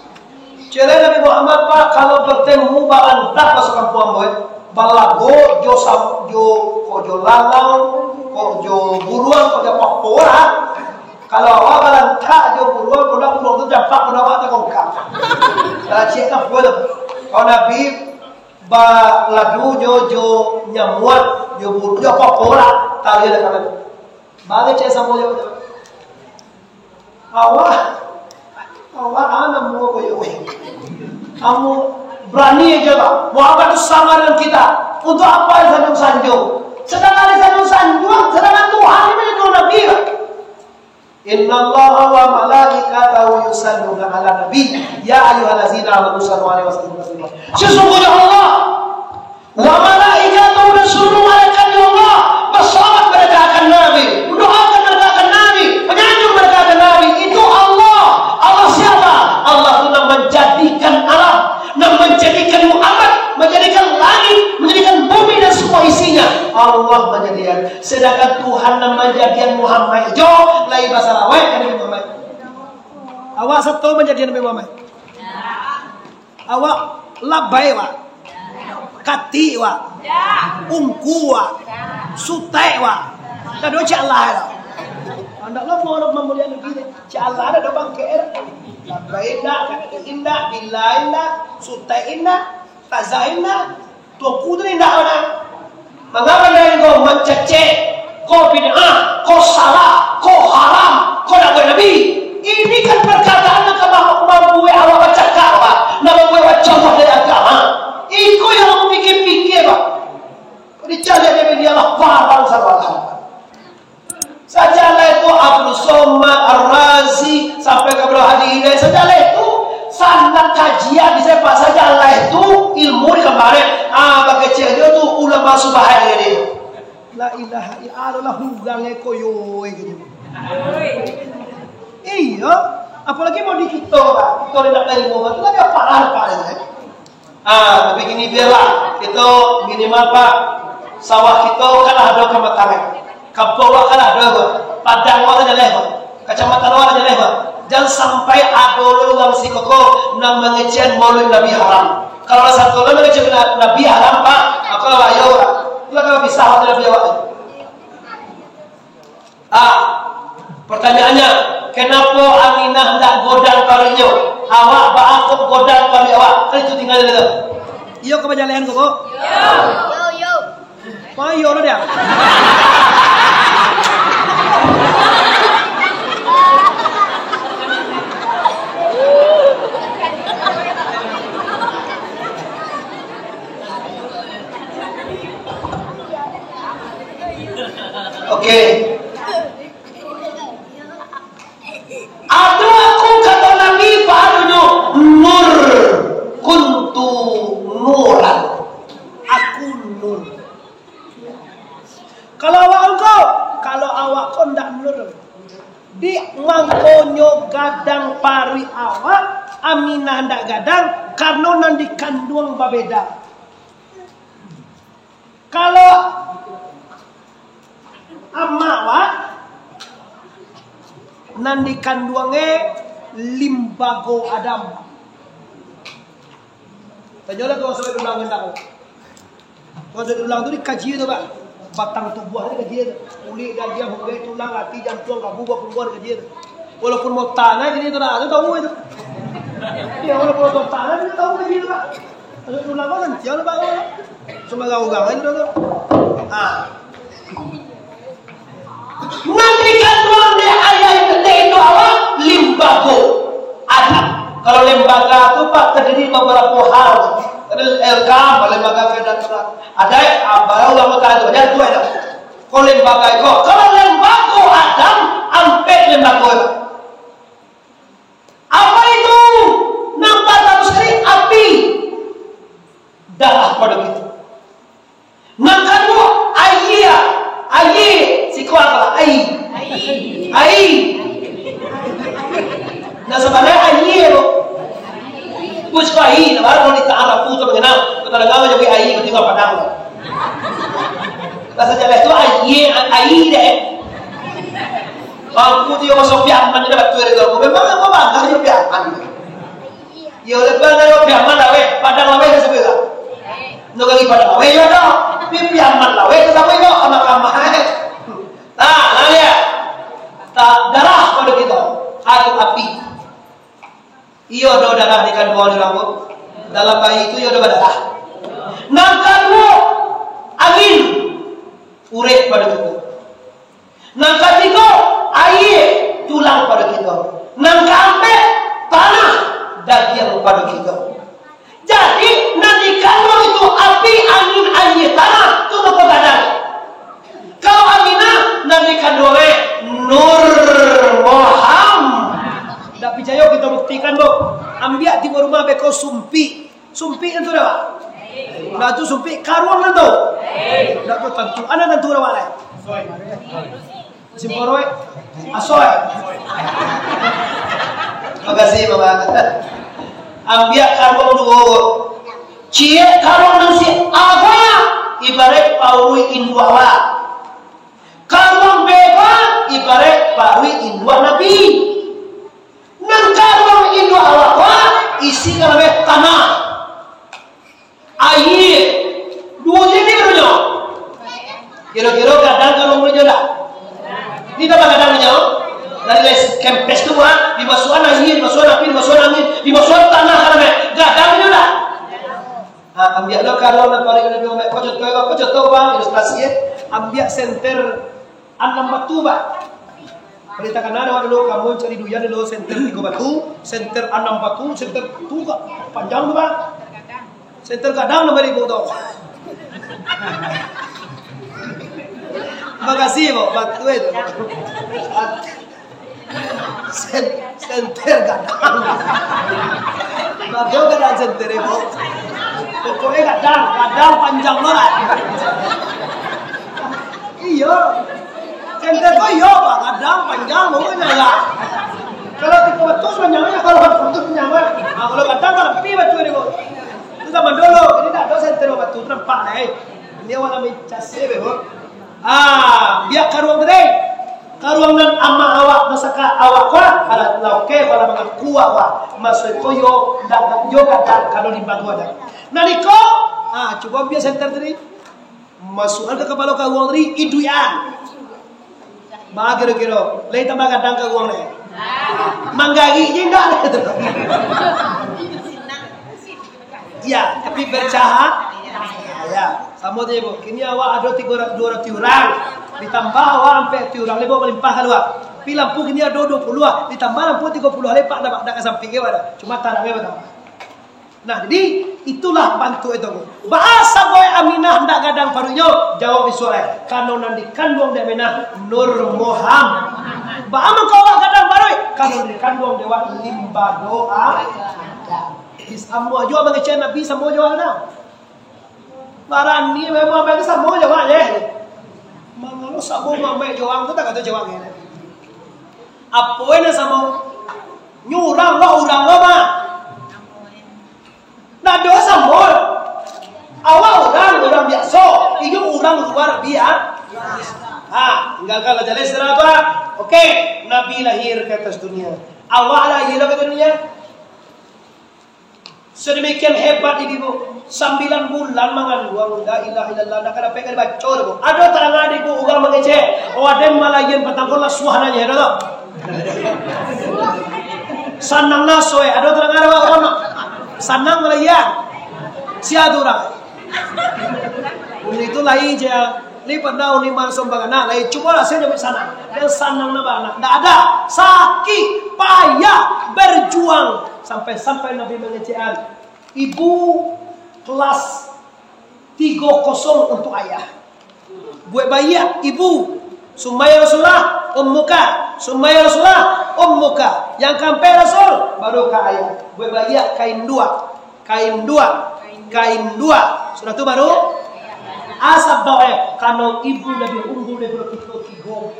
Cile Nabi Muhammad Pak kalau bertemu balantap pasukan puamboy, balago jo lalau, jo buruan, jo pakpora. Kalau awak balantap jo buruan, pulang itu jampak awak tak kongkap. Dah cekap boleh. Kalau Nabi ba ladu jo nyamuat jo buru jo pola tali ada kami bagai cek sama jo awak anak mau koyo kamu berani aja Muhammad itu sama dengan kita untuk apa sanjung sedangkan sanjung sedangkan Tuhan ini menjadi Nabi. Innallaha wa malaikatahu yusalluna 'alan nabi ya ayyuhallazina amanu sallu 'alaihi wa sallimu. Sesungguhnya Allah wa malaikatahu yusalluna 'alan Allah bersalawat mereka akan Nabi, mendoakan mereka akan Nabi, menyanjung mereka akan Nabi. Itu Allah. Allah siapa? Allah itu yang menjadikan alam, yang menjadikan Muhammad, menjadikan langit, menjadikan bumi dan semua isinya. Allah menjadikan. Sedangkan Tuhan yang menjadikan Muhammad itu lain bahasa lawai kan Nabi Muhammad. Awak satu menjadikan Nabi Muhammad. Awak labai wa, kati wa, ungku wa, sutai wa. Kadang cak Allah lah. Anda lah mau orang memuliakan kita. Cak Allah ada bangker. Labai nak, indah, billah indah, sutai indah, taza indah, tuku tu indah mana? Mengapa dari kau mencecek, kau bid'ah, kau salah, kau haram, kau nak buat Nabi? Ini kan perkataan yang mampu awak baca kawa, nak buat wajah dari agama. Iku yang pikir-pikir, pak. Dicari dia lah faham sahabat. Sajalah itu Abdul Somad Ar-Razi sampai ke bawah Hadidah. Sajalah itu sangat kajian di sepak sajalah itu ilmu di kemarin. Bagi cek dia tu ulama subhan ini. La ilaha illallah hugangnya koyo gitu. Iya, apalagi mau di kita, Pak. Kita tidak ilmu, itu kan parah. Begini biarlah. Itu minimal Pak. Sawah kita kalah ada kematangan. Kabawa kalah ada padang wala leho. Kecamatan wala leho. Jangan sampai ada orang si koko nak mengecen maulid Nabi haram. Kalau satu orang mengecen Nabi haram pak, apa lah ya orang? Itulah kalau bisa hati Nabi awak. Pertanyaannya, kenapa Aminah hendak godang parinya? Awak bakal godang pari awak. Kan itu tinggal di dalam. Iyo ke bajalean kok? Yo. Wah yo lo dia. Oke. Ada aku kata Nabi barunya nur, kuntu nuran. Aku nur. Kalau awak kau ndak nur. Di mangkonyo gadang pari awak, Aminah ndak gadang karena nanti kandung babeda. Kalau amawak nanti kandungnya limbago Adam. Tanyalah kau sampai ulang hendak. Kau sampai ulang tu dikaji tu pak. Batang tubuh ni kaji. Kulit dan dia honggai tulang hati jantung kabu perempuan kaji. Walaupun mau tanah jadi tu dah. Tu tahu itu. Ya walaupun mau tanah dia tahu kaji tu pak. Sampai ulang kau nanti apa kau? Cuma kau gangan tu. Nanti kandungan dia ayah itu awak limbago Adam. Kalau lembaga itu pak terdiri beberapa hal. LK, lembaga federal. Ada baru lama kali itu ada dua itu. Kalau lembaga itu, kalau lembaga Adam, ampe lembaga itu. Apa itu? Nampak satu sekali api. Darah pada itu. Nampak itu air. Si kuat lah air. Nah sebenarnya air itu. Kuis air, baru kalau ditaruh putus mengenal. Kita dengar jadi air, kita tinggal padang. Bahasa Jawa itu air deh. Bangku dia masuk biaman dia dapat tuir kalau memang apa bangga dia biaman. Ya lepas dari biaman lawe, padang lawe ke sebelah. Nak lagi padang lawe ya dah. Biaman lawe ke sampai kau anak kamar. Lalu ya, darah pada kita, atau api. Iyo do darah di kandungan orang dalam bayi itu iyo do darah. Nangkanu angin, urek pada kita. Nangka tiga air, tulang pada kita. Nangka empat tanah, daging pada kita. Jadi nanti kalau itu api, angin, air, tanah, itu apa badan? Kalau Aminah nanti kandungnya nur Muhammad. Tak percaya kita buktikan bu. Ambil di rumah beko sumpi itu dah. Nah tu sumpi karuang nanti. Tak tu tentu. Anak tentu dah walai. Simporoi, asoy. Makasih bapak. Ambil karuang dua. Cie karuang nasi apa? Ibarat paui indua. Karuang beba ibarat paui indua Nabi. Nang karuang indua awak isi kalau tanah, air, dua jadi berapa? Kira-kira kadang kalau berapa dah? Ini apa kadangnya? Dari kempes tu dimasukkan air, dimasukkan api, dimasukkan angin, dimasukkan tanah kadang kadangnya dah. Ambil lo karuang nak paling Nabi Muhammad. Kau contoh bang ilustrasi. Ambil center Anam batu pak. Perintah kanan awak dulu kamu cari duyan dulu center 3 batu, center 6 batu, center tu panjang tu pak. Center kadang nombor 1000 tu. Makasih bu, batu itu. Center kadang. Batu kadang center bu. Pokoknya kadang panjang banget. Iya. Center tu iya pak, kadang panjang mungkin lah. Kalau 3 batu panjangnya, kalau batu panjangnya. Kalau kadang kalau pi batu ni bu. Itu zaman dulu, ini tak ada center batu nampak nih. Ini awak ambil cas Biar karuang gede. Karuang dan ama awak masaka awak kwa ala lauke wala mga kuwa wa masoy koyo dagat yoga dan kado di bagwa dan nariko coba biar center tadi masukan ke kepala karuang tadi iduyan magero-gero lay tambah kadang karuang le manggagi jinda ya tapi bercaha ya sama dia bu kini awak ada 200 orang ditambah awak sampai 3 orang lebih melimpah keluar pilang pun kini ada 20 ditambah lampu 30 lepak dak samping ke ada cuma tarangnya bertambah. Nah jadi itulah bantu itu bahasa boy Aminah ndak gadang parunya jawab isuare kanonan dikandung de Aminah Nur Muhammad bahama kau gadang paruy kanon dikandung dewa limba doa bis amwa jo mangecen nabi samo jo ana barani memang bagi samo jo aja mangalo sabo mamay joang tu tak kata joang ini. Apoy na samo nyurang wa urang ma. Na do samo. Awak orang biasa, itu orang luar biasa. Enggak kalah jelas apa? Oke, Nabi lahir ke atas dunia. Awak lahir ke dunia. Sedemikian hebat ini bu. 9 bulan mangan dua la ilaha illallah nak ada pegar baca bu ada terang adik bu ugang mengece ada malayan petangkola suahananya ada sanang nasoe ada terang ada orang sanang malayan siadura itu lain je lipat daun 5 sombangana lain coba lah saya nyebut sana dan sanang nabana tidak ada sakit payah berjuang sampai Nabi mengecean ibu kelas 30 untuk ayah. Buat bayi ibu. Sumaya Rasulullah ummuka. Sumaya Rasulullah ummuka. Yang kampai Rasul baru ke ayah. Buat bayi kain dua. Sudah tu baru asap doa kalau ibu lebih unggul daripada kita tiga.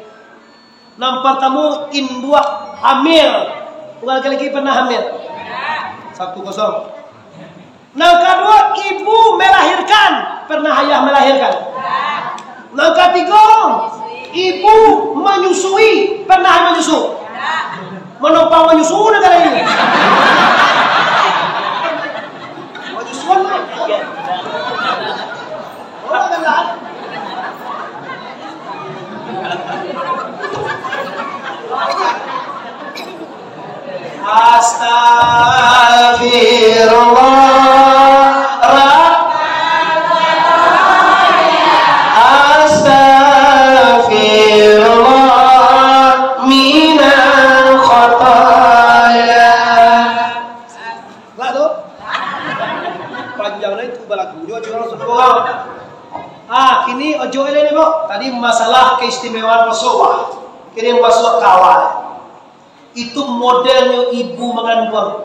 Nampak tamu indua hamil. Bukan lagi pernah hamil. 1-0. Yang kedua, ibu melahirkan. Pernah ayah melahirkan? Yang ketiga, ibu menyusui. Pernah ayah menyusu? Menopang menyusu negara ini. Menyusuan lah. Orang kan Astagfirullah. Kini ojo ele bu. Tadi masalah keistimewaan Rasulullah. Kini masalah kawal. Itu modelnya ibu mengandung,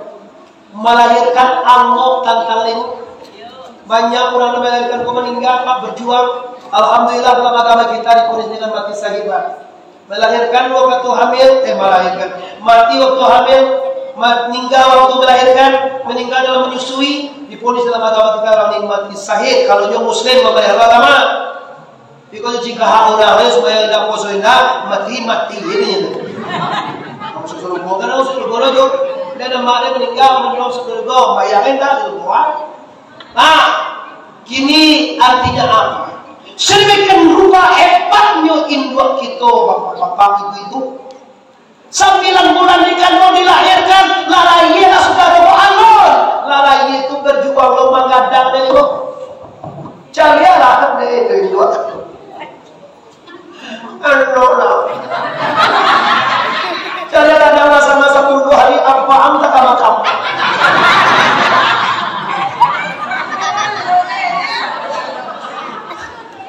melahirkan angok dan kaling. Banyak orang melahirkan kau meninggal, pak berjuang. Alhamdulillah dalam agama kita diponis dengan mati syahid. Melahirkan waktu hamil, melahirkan mati waktu hamil, meninggal waktu melahirkan, meninggal dalam menyusui, diponis dalam agama kita orang mati syahid. Kalau dia muslim memelihara agama. Because jika hak orang lain supaya tidak kosong mati ini. Suruh boga na suruh bola jo, dan namanya meninggal menjauh sekeluarga, bayangin tak itu doa. Kini artinya apa? Sedemikian rupa hebatnya induk kita bapak ibu. 9 bulan dikandung dilahirkan, lalai lah sudah ada alur. Lalai itu berjuang lomba gadang dari itu. Carilah kan itu induk. Jangan ada masa-masa 10 hari apa anda kamu.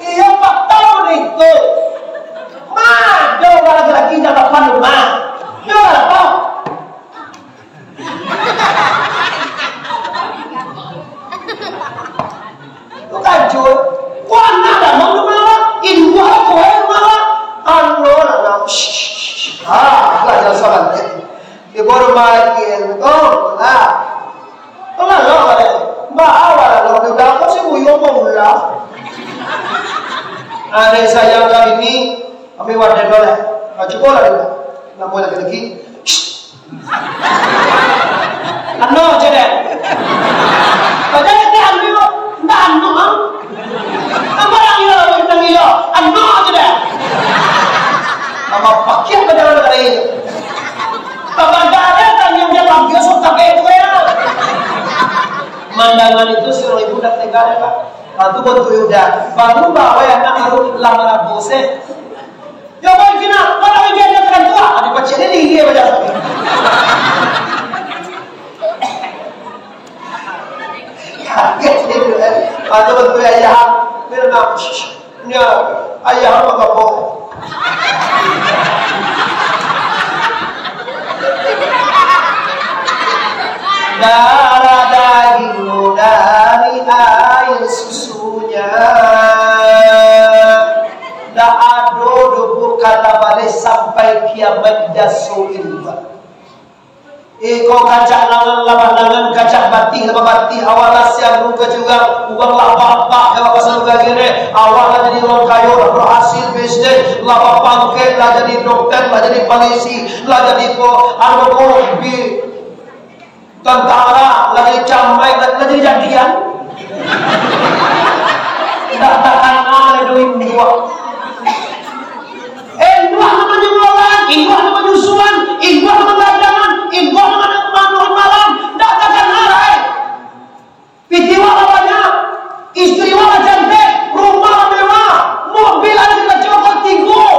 Iya 4 tahun itu. Jauh lagi dapat panuma. Jauh apa? Bukan jauh. Kau anak dah mau malah. Ibu aku malah. Belajar sholat di berbagai mbak awal kalau udah aku sih buyung mau ulang Ada saya kali ini kami wadah boleh. Baju bola juga. Nggak boleh lagi. Ano jadi? Pada kita anu itu, ndak anu ah. Apa yang iyo, anu jadi. Apa pakai pada negara ini? Pemandang kan yang dia panggil suka kayak itu ya. Mandangan itu suruh ibu dak tegak Pak. Lalu betul udah. Baru bawa anak baru lamar bose. Ya boy kena, kalau dia ada kan tua, ada pacenya dia baca. Kaget dia. Lalu betul ayah, bilang, "Nya ayah apa kau?" Darah dagingmu dari air susunya, dah ado dubur kata balik sampai kiamat jasuin. Iko kacak langan kacak batih awalas yang ruka juga uang bapak yang pasal gini awal jadi orang kaya berhasil bisnis lah bangkit lah jadi dokter lah jadi polisi lah jadi tentara lagi camai lagi jadian tidak takkan ada duit dua dua namanya ngolak dua namanya usulan dua namanya gadangan dua namanya manual malam tidak takkan ada piti wala banyak istri wala cantik rumah mewah mobil ada kita cokot tigo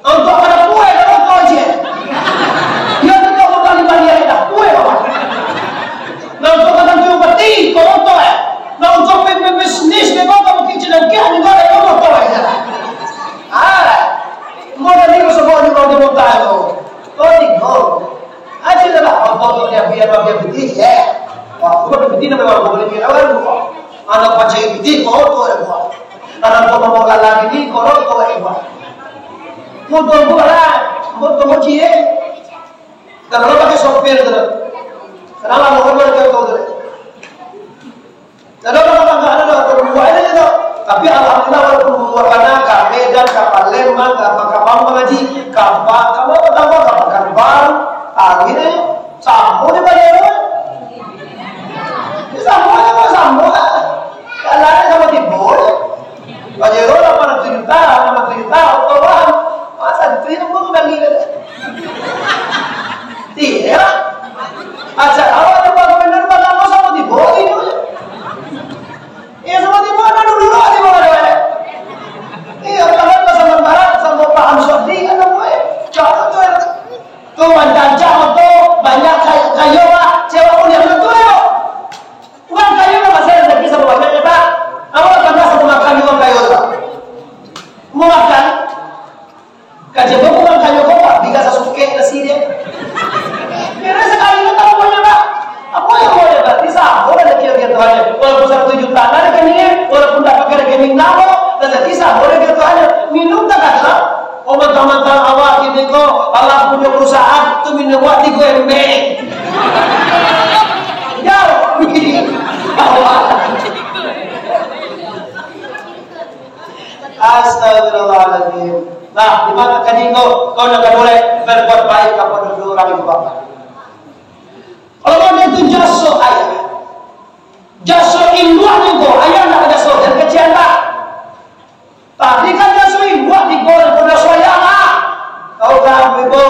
untuk ada kue kalau kau aja dia tidak mau kali balik ada kue bapak nah untuk kata kue peti kalau tu nah untuk bisnis ni kau kamu kicil dan kia ni kau ada kau tu aja mau dah ni kau semua ni kau dimontai kau tigo aja dah kau dia biar peti ya wah kau peti nama kau boleh biar awal kau anak pacai peti kau tu ada kau anak kau mau kalah ni kau tu ada kau mau tu lah mau tu mau cie kalau pakai software tu kenapa mau berbuat kau tu kalau tak ada buat aja tu tapi alhamdulillah walaupun buat Medan, kapal Lembang, kapal mengaji, kamu tahu kapal baru, akhirnya sambung di balik sambung kalau ada sama tibur, balik apa nak cerita, orang masa cerita pun dah gila, tidak, ajar awak tu benar benar sama tibur ini, sama tibur ada dulu ada mana ada. Orang sama barat sama paham sodi kan semua. Contoh tu mancanca tu banyak kayu lah, cewek pun yang betul yo. Uang kayu lah masih rezeki sama banyak tak? Awak bangga sama makan uang kayu tu. Mau makan? Kajian tu uang kayu kau tak? Biga sasuke nasi dia. Kira sekali tu tahu banyak tak? Apa yang boleh tak? Bisa boleh nak kira tu aja. Walaupun 1 juta ada rekening, walaupun dapat rekening nama. Dan kisah boleh gitu aja minum tak kata obat-obatan awak ini kok Allah punya perusahaan tu minum waktu gue embek jauh awak astagfirullahaladzim. Nah dimana kan kau nak boleh berbuat baik kepada dua orang ibu bapa kalau itu jaso ayah jaso induan itu ayah nak jaso dan kecian tak tadi kan jasuin buat di gol pada saya lah. Kau tahu ibu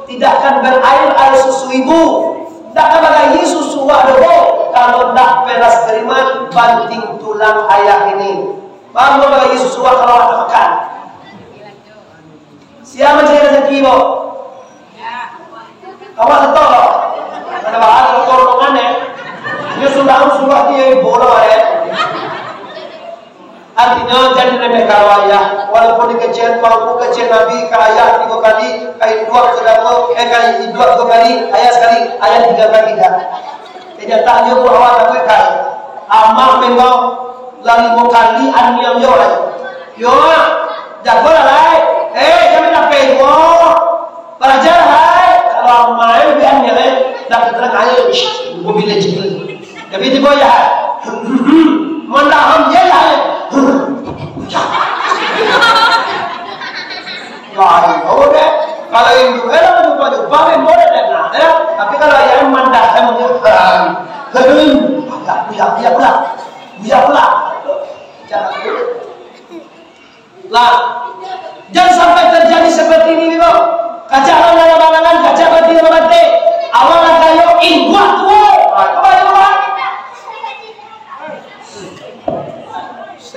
tidak akan berair susu ibu, tidak akan bagi susu waduh. Kalau tidak peras terima banting tulang ayah ini. Baru bagi susu kalau ada makan. Siapa cari rezeki ibu? Awak tahu loh. Ada bahasa tolongan dia sudah dia bola artinya jadi remeh kalau ayah walaupun dikecil mampu kecil Nabi ke ayah 3 kali kali 2 kali 2 kali ayah sekali ayah 3 kali tidak tanya buat awak tak kali amal memang lagi 5 kali yang yo jago lah jangan sampai belajar kalau main biar nilai dapat terang air mobil jadi tiba ya mandaham dia Buya pula. Jangan lah. Jangan sampai terjadi seperti ini, Ibu. Kaca alang-alang, kaca bati. Awal kayo buat tuh.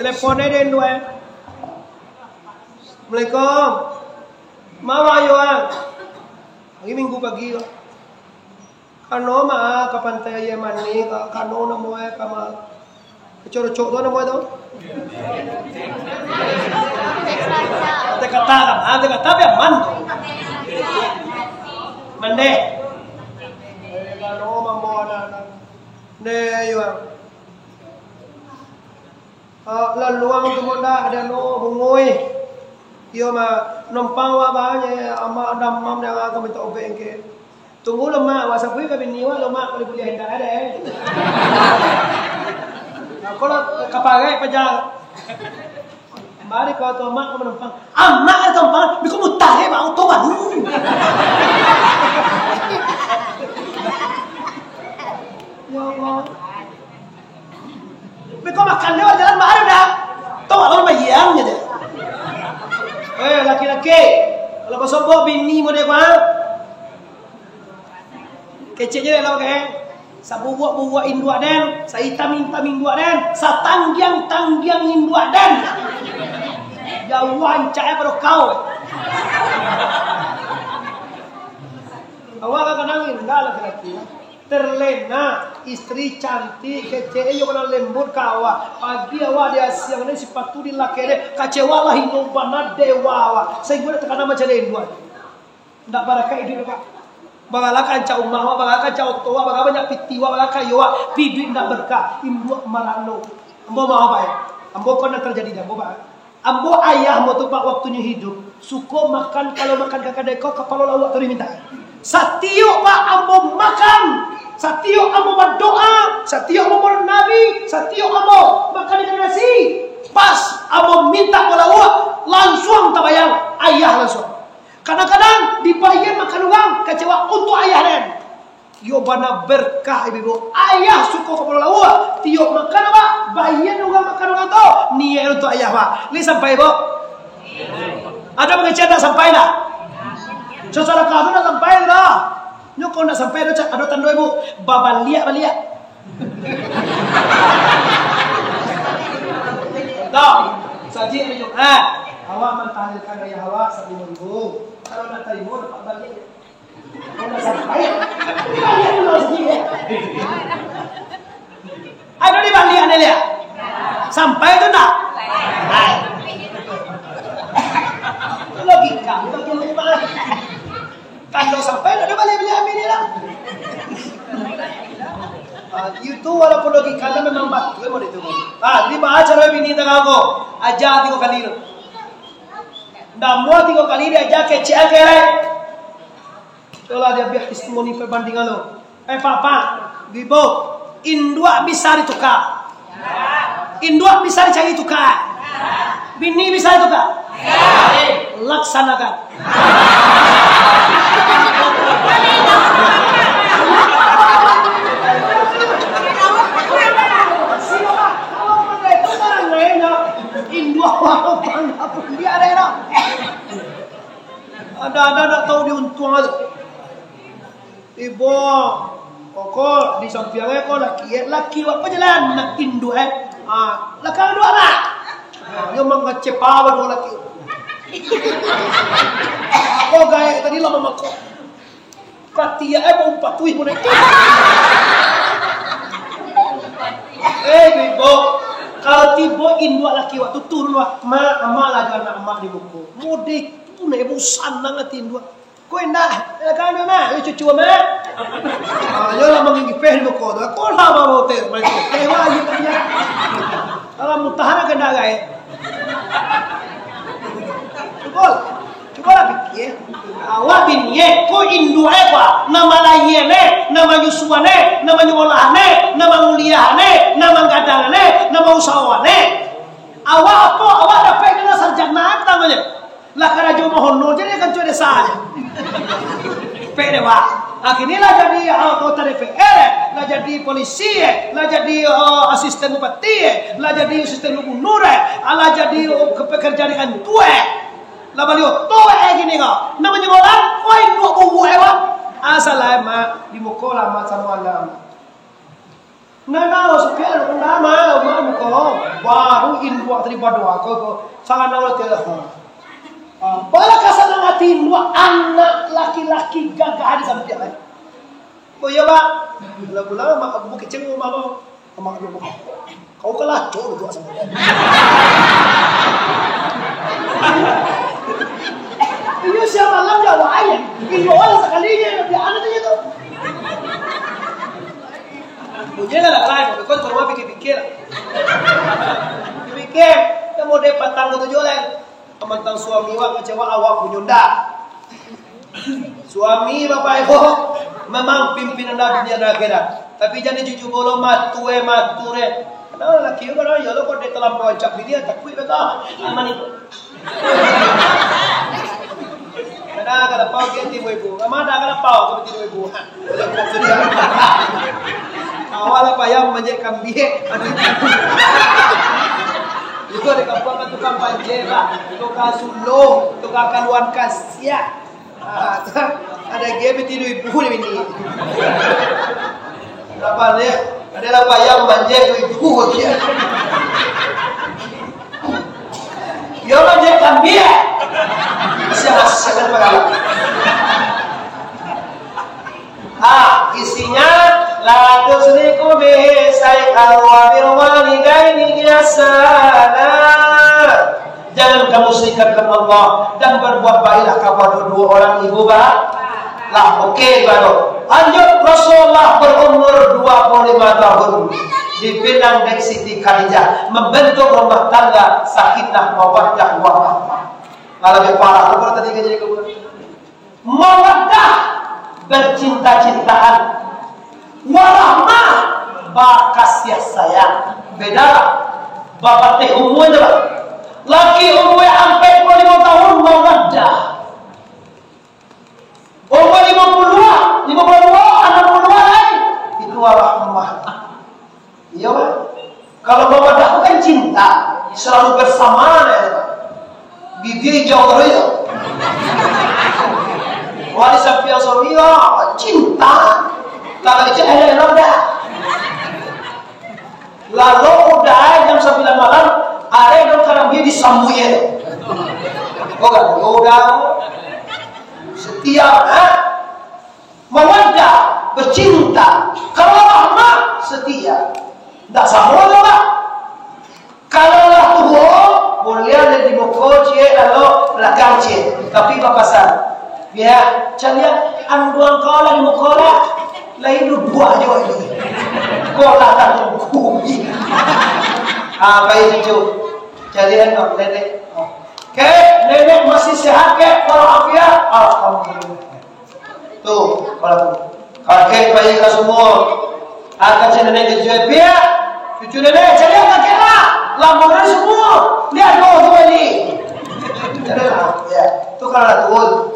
Teleponnya dia dua. Assalamualaikum. Mau ayo Hari Minggu pagi. Kano ka pantai Yaman ni kano na mo kama cocok tu na mo tu. Ate kata be man. Mande. Kano mo na. Ne yo. Laluang tu mo ada no bungoy. Yo ma numpang wa ba nya ama adam mam yang aku minta obeng ke. Tunggu lama, wasapi kami niwa lama kalau boleh hendak ada. Kalau kapagai pejal, mari kau tu mak kau menumpang. Anak itu menumpang, biku mutahe bau tu baru. Ya Allah, biku makan lewat jalan baru dah. Tahu apa bayangnya deh. Laki-laki, kalau bersobok bini mau dia keceknya lah sa buat indua den, sa hitam indua den, sa tanggiang indua den. Jauhan cahaya pada kau. Awak akan nangis enggak laki-laki. Terlena, istri cantik, kece yo kana lembut kawa. Pagi awak dia siang ni sepatu di lakere, kacewa lah hingga bana dewa. Saya guna tekan nama cale indua. Ndak barakah hidup Pak. Bangalakan cau mawa, bangalakan cau tua, bangalakan banyak pitiwa, bangalakan yowa, piduit nak berkah, imbu marano. Ambo mau apa ya? Ambo kena terjadi dah, ambo ayah mau tu pak waktunya hidup, suko makan kalau makan kakak deko kepala lawak tu diminta. Satio pak ambo makan, satio ambo berdoa, satio ambo bernabi, satio ambo makan ikan nasi. Pas ambo minta bola lawak, langsung tabayang ayah langsung. Kadang-kadang dibayar makan uang kecewa untuk ayah dan yo bana berkah ibu ayah suka kepala lawa tiok makan apa bayar uang makan uang tu niat untuk ayah pak ni sampai ibu ada mengecek tak sampai dah secara kau nak sampai dah nyok nak sampai dah ada tanda ibu baliak tahu saji ayuh awak mentahilkan ayah awak sambil menunggu. Kalau nak terima dapat balik. Kalau nak sampai, balik dulu sendiri. Ada di balik anda lihat. Sampai tu tak? Logika, kalau sampai ada balik ambil ni lah. Itu walaupun logikanya memang batu mau ditunggu. Jadi baca cara ini tengah aku ajar 3 kali tu. Namun 3 kali dia ajar kecil kerai. Itulah dia biar testimoni perbandingan lo. Papa, Bibo, indua bisa ditukar. Indua bisa dicari tukar. Bini bisa ditukar. Laksanakan. Ada nak tahu dia untung aja. Ibu, pokok di sampingnya kau laki apa jalan nak induk lakang dua lah. Yang mengecepa dua laki. Aku gaya tadi lama mak. Katia mau patui pun. Ibu, kalau tiba induk laki waktu turun ama lagi anak emak di buku. Mudik. Nak ibu sanang atin dua. Kau indah, kan mama, cucu mama. Yo lah mengingipeh di buku tu. Kau lah mau ter, mereka. Kewa aja tanya. Kalau mutahan kena gay. Coba lah fikir. Awak bini, kau induk apa? Nama lainnya, nama yusuane, nama nyolahane, nama muliahane, nama gadangane, nama usahane. Awak apa? Awak dapat kena sarjana namanya. Lah karena cuma honor jadi kan cuma saja. Pede wah. Akhirnya lah jadi anggota DPR, lah jadi polisi, lah jadi asisten bupati, lah jadi asisten gubernur, lah jadi pekerja dengan tua. Lah beliau tua gini kok. Namanya orang, koi dua bubu ewa. Asal lama di mukola macam mana. Nana sekian nama muko baru info terima doa kau sangat nawar telepon. Bala kasana ngatin dua anak laki-laki gagah di samping dia. Oh iya pak, bulan-bulan mak aku kecil mama, mak aku kau kalah jauh dua sama dia. Ini siapa malam Jawa aja, ini orang sekalinya dia anak dia tu. Punya lah lain, kau terus pikir-pikir, pikir, kamu dapat tanggung tujuh lagi. Tentang suami wak kecewa awak punyunda. Suami bapak ibu memang pimpinan dunia dan akhirat. Tapi jadi jujur bolo mature. Nah laki itu kan ya lo kok dia telah pewancak dia tak kui beta. Aman itu. Ada kata pau ganti ibu. Mana ada pau ganti ibu. Awal apa yang menjadi kambing. Itu ada kampung tukang panjera, tukang sulung, tukang kaluan kasya. Ada game tidur ibu ini. Apa ni? Ada apa yang manjek ibu dia. Dia manjek kambing. Siapa berapa? Isinya la tusriku bihi syai'an wa bil walidaini ihsana. Jangan kamu serikatkan Allah dan berbuat baiklah kepada dua orang ibu bapak. Lah okey baru. Lanjut Rasulullah berumur 25 tahun di Penang dan Siti Khadijah membentuk rumah tangga sakinah mawaddah warahmah. Lebih parah kalau tadi jadi mawaddah bercinta-cintaan, warahmah bakasih sayang. Beda bapak teh umur je pak. Laki umur sampai 45 tahun mawaddah. Umur 52, 62 lain itu warahmah. Iya pak. Kalau mawaddah itu kan cinta, selalu bersamaan ya pak. Bibi jauh terus ya. Wali sapiya sawiya cinta tak kecil ada roda. Lalu udah jam 9 malam ada yang kadang dia disambungin. Oh kan, udah setia, mawaddah bercinta. Kalau rahmah setia, tak sama juga. Kalau lah tua boleh ada di buku cie lalu belakang cie, tapi papasan. Ya, cakap anduan kau lah di mukola, lain dua aja ini. Kau lah tak tunggu. Baik itu. Jadi anak nenek. Ke nenek masih sehat ke? Walafiat. Alhamdulillah. Tuh, kalau kakek bayi kau semua, akan si nenek dijual biar cucu nenek jadi kakek lah. Laporan semua. Lihat dulu ini. Jadi ya, tu kalau tuh.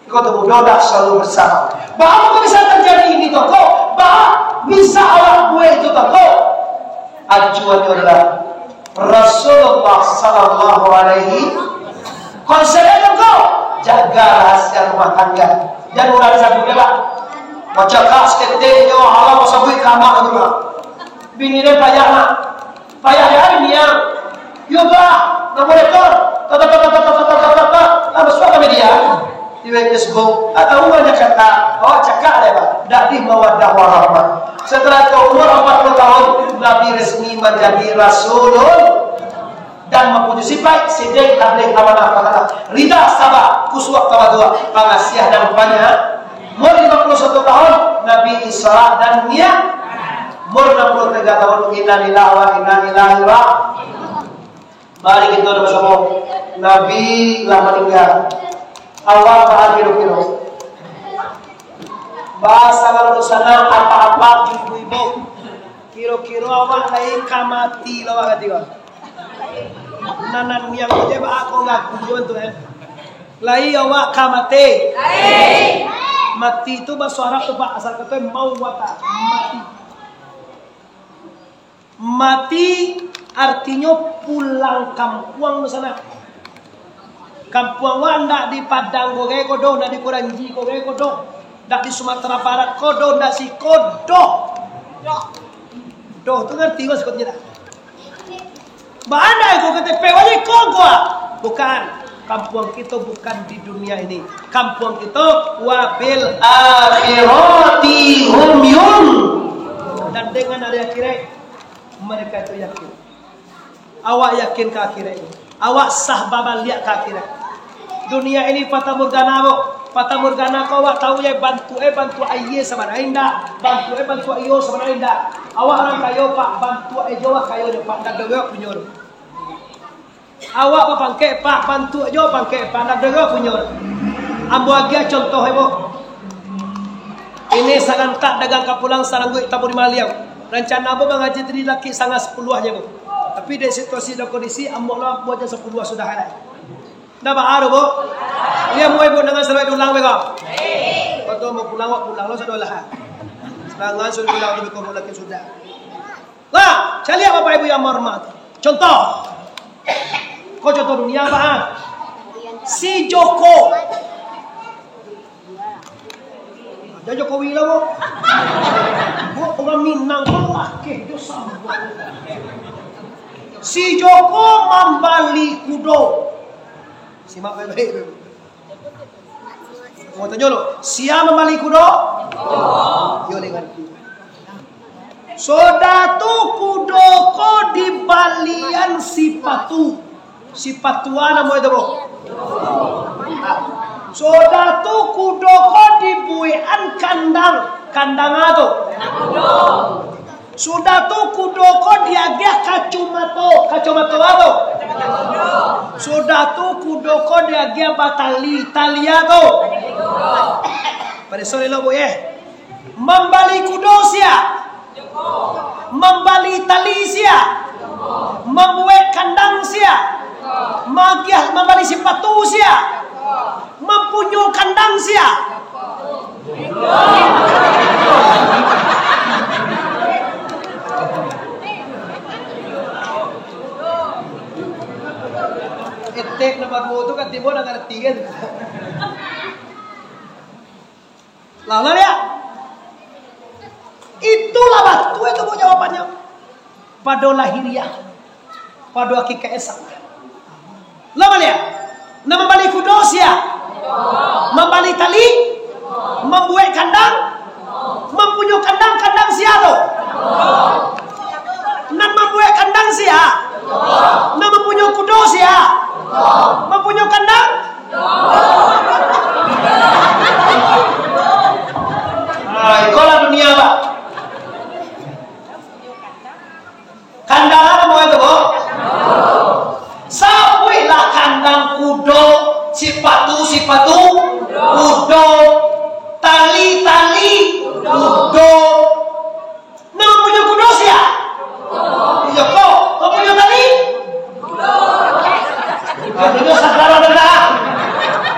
Kau tunggu doa selalu bersama. Bahwa bisa terjadi ini toko, bahwa bisa awak gue itu toko. Acuannya adalah Rasulullah Sallallahu Alaihi konsepnya toko jaga rahasia rumah tangga. Jangan udah satu dewa. Macam kas kete yo Allah masabui kamar itu lah. Bini dia payah hari ni yang yoga, nak boleh tu, apa suka media. Di Facebook atau banyak kata awak cakap lewat dari mawaddah warahmah. Setelah umur 40 tahun Nabi resmi menjadi Rasulun dan mempunyai sifat sidq tabligh amanah kata rida sabar kuswah tawadhu pengasiah dan banyak. Umur 51 tahun Nabi Isra dan dunia. Umur 63 tahun inna lillahi wa inna ilaihi raji'un. Mari kita bersama Nabi lah meninggal. Allah Ta'ala kiro-kiro bahasa kalau sana apa-apa ibu-ibu kiro-kiro awak lain kamati lawak hati wak nanan yang je ba ako ngaku tu lai awak kamate mati itu bahasa Arab tu Pak asal kata mau wata mati artinya pulang kampung di sana. Kampung ndak di Padang kowe kodo, ndak di Kuranji kowe kodo, ndak di Sumatera Barat kodo, ndak si kodo. Doh tu ngerti mas kotnya dah. Mana aku kata pewali kogwa? Bukan. Kampung kita bukan di dunia ini. Kampung kita wabil akhirati hum yun. Dan dengan hari akhirat mereka itu yakin. Awak yakin ke akhirat ini? Awak sah babal lihat ke akhirat. Dunia ini fata morgana bo. Fata morgana kau awak tahu ya bantu aye sama indah. Bantu ayo sama indah. Awak orang kayo pak bantu ayo kayo de pak dak dewe punyur. Awak apa pangke pak bantu ayo pangke pak dak dewe punyur. Ambo agia contoh ibu. Ini sangat tak dagang kapulang sarang gue tabur maliang. Rencana apa bang haji tadi laki sangat 10 aja bu. Tapi dari situasi dan kondisi ambo lah buatnya 10 sudah ada. Dah baharu bu. Dia mau ibu dengan selai ulang bego. Kalau mau pulang lo sudah lah. Serangan sudah pulang lebih kau laki sudah. Lah, cari apa bapak ibu yang hormat. Contoh. Kau contoh dunia apa? Si Joko. Ada Jokowi lah bu. Orang Minang kau laki dosa. Si Joko membali kudo. Simak baik-baik. Mau tanya lo, siapa membali kudo? Yo dengan itu. Sodatu kudo ko di balian sipatu. Sipatuan nama itu bro. Sodatu kudo ko di buian kandang. Kandang itu. Sodatu kudo ko di agak kacumato. Kacumato itu. Sodatu kudo ko di agak batali. Taliato. Pada sore lo boye. Membali kudo sia. Membali tali sia. Membuat kandang sia. Magiah membali sepatu sia. Mempunyai kandang sia. Etek nomor 2 itu kan timbul dengan 3 kan. Lalu ya. Itulah batu itu bu jawabannya. Pada lahiriah. Pada hakikat esak. Lalu ya. Nama balik kudosia. Membalik tali. Membuat kandang. Mempunyai kandang siapa? Nak membuat kandang siapa? Nak mempunyai kudo siapa? Mempunyai kandang? Itulah dunia pak. Kandang apa mau itu bu? Sapuilah kandang kudo, sipatu kudo, tali kudo. Nama punya kudo siapa? Iya kok, kau punya tali? Kudo saudara dah.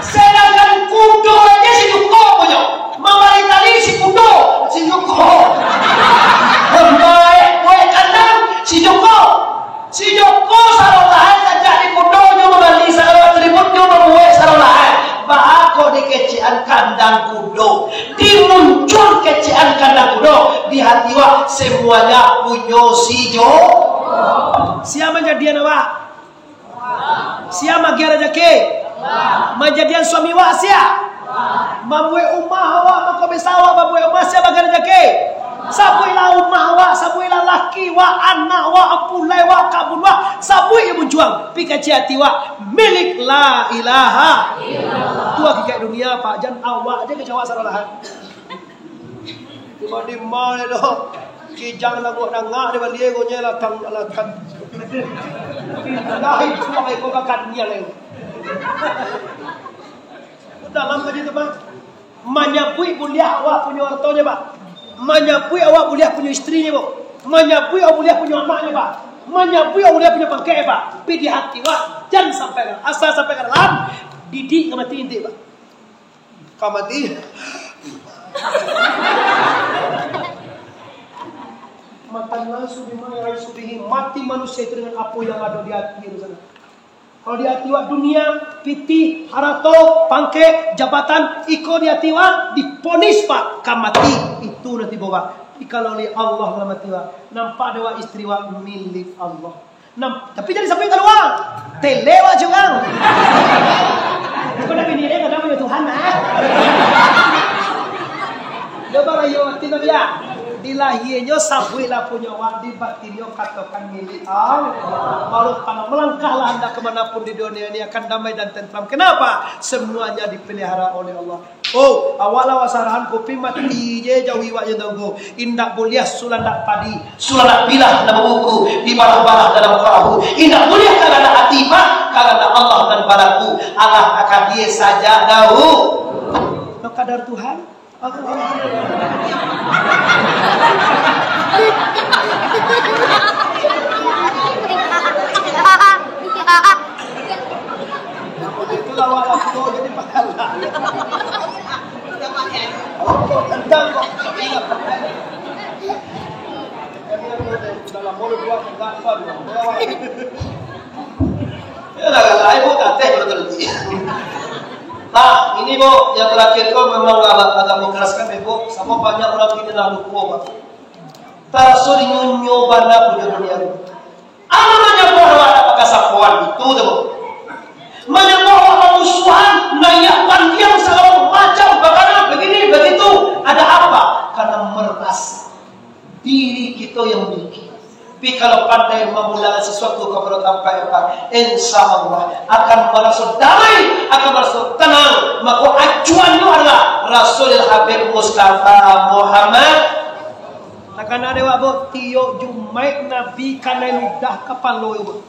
Sedangkan kudo aja si Joko punya. Membalik tali si kudo, si Joko. Membuat kandang si Joko. Si Joko sarolahan saja di kudo nyo membalik sarolahan selimut nyo membuat sarolahan. Bahako di kecian kandang kudo. Dimuncul kecian kandang kudo. Di hati wak semuanya punya si Joko. Siapa jadian awak? Siapa gira jake? Menjadian suami wak siapa? Membuat umah awak, maka bisa awak membuat umah siapa gira jake? Sabuilah umah awak, sabuilah laki wak, anak wak, apulai wak, kabun wak, sabui ibu juang. Pikaci hati wak, milik la ilaha illallah. Tua kikai dunia pak, jangan awak aja kecawak sarolahan. Cuma di mana dah? Kijang lagu nangak di balik go nyela tang alakan. Dah itu pakai kau kakannya lagi. Dalam kaji tu pak, menyapui buliah awak punya orangnya pak. Menyapui awak buliah punya istrinya pak. Menyapui awak buliah punya amaknya pak. menyambui dia punya bangkai Pak. Pi di hati Pak. Jangan sampai asal sampai ke dalam didik kamati inti Pak. Kamati matanya sudah mati manusia itu dengan apa yang ada di hati itu sana. Kalau di hati wak dunia, piti, harato, pangke, jabatan, iko di hati wak diponis Pak kamati itu nanti bawa. Kalau oleh Allah kamati wak nampak dewa istri wak milik Allah. Tapi jadi sampai keluar telewa juga. Kau nak bini dia kadang punya Tuhan Lebar ayo tidak dia. Dilahirnya sabuilah punya wadi batinnya katakan milik Allah. Baru kalau melangkahlah anda kemanapun di dunia ini akan damai dan tentram. Kenapa? Semuanya dipelihara oleh Allah. Oh, awalnya wasarahan kopi mati je jauhi wak yang tunggu. Indak boleh sulan dak padi, sulan dak bilah dalam buku, di balah-balah dalam perahu. Indak boleh kalau ada hati mak, kalau ada Allah dan balaku. Allah akan dia saja tahu. No kadar Tuhan. Itulah waktu jadi pahala. Tentang kok. Dalam mulut gua enggak ya lah, ibu kate betul. Nah, ini Bu, yang terakhir kau memang agak mengeraskan Bu. Sama banyak orang ini lalu kuat. Tarasuri nyunyo bana punya dunia. Namanya bahwa apakah sapuan itu Bu? Menyebabkan musuhan, nayakan yang segala macam, bagaimana begini begitu. Ada apa? Karena merasa diri kita yang memiliki. Tapi kalau pandai memulakan sesuatu kepada tanpa insya Allah akan merasa damai, akan merasa tenang. Maka acuannya adalah Rasul Habib Mustafa Muhammad. Takkan ada wabuk tiyo Jumaid Nabi karena ludah kapal loyo.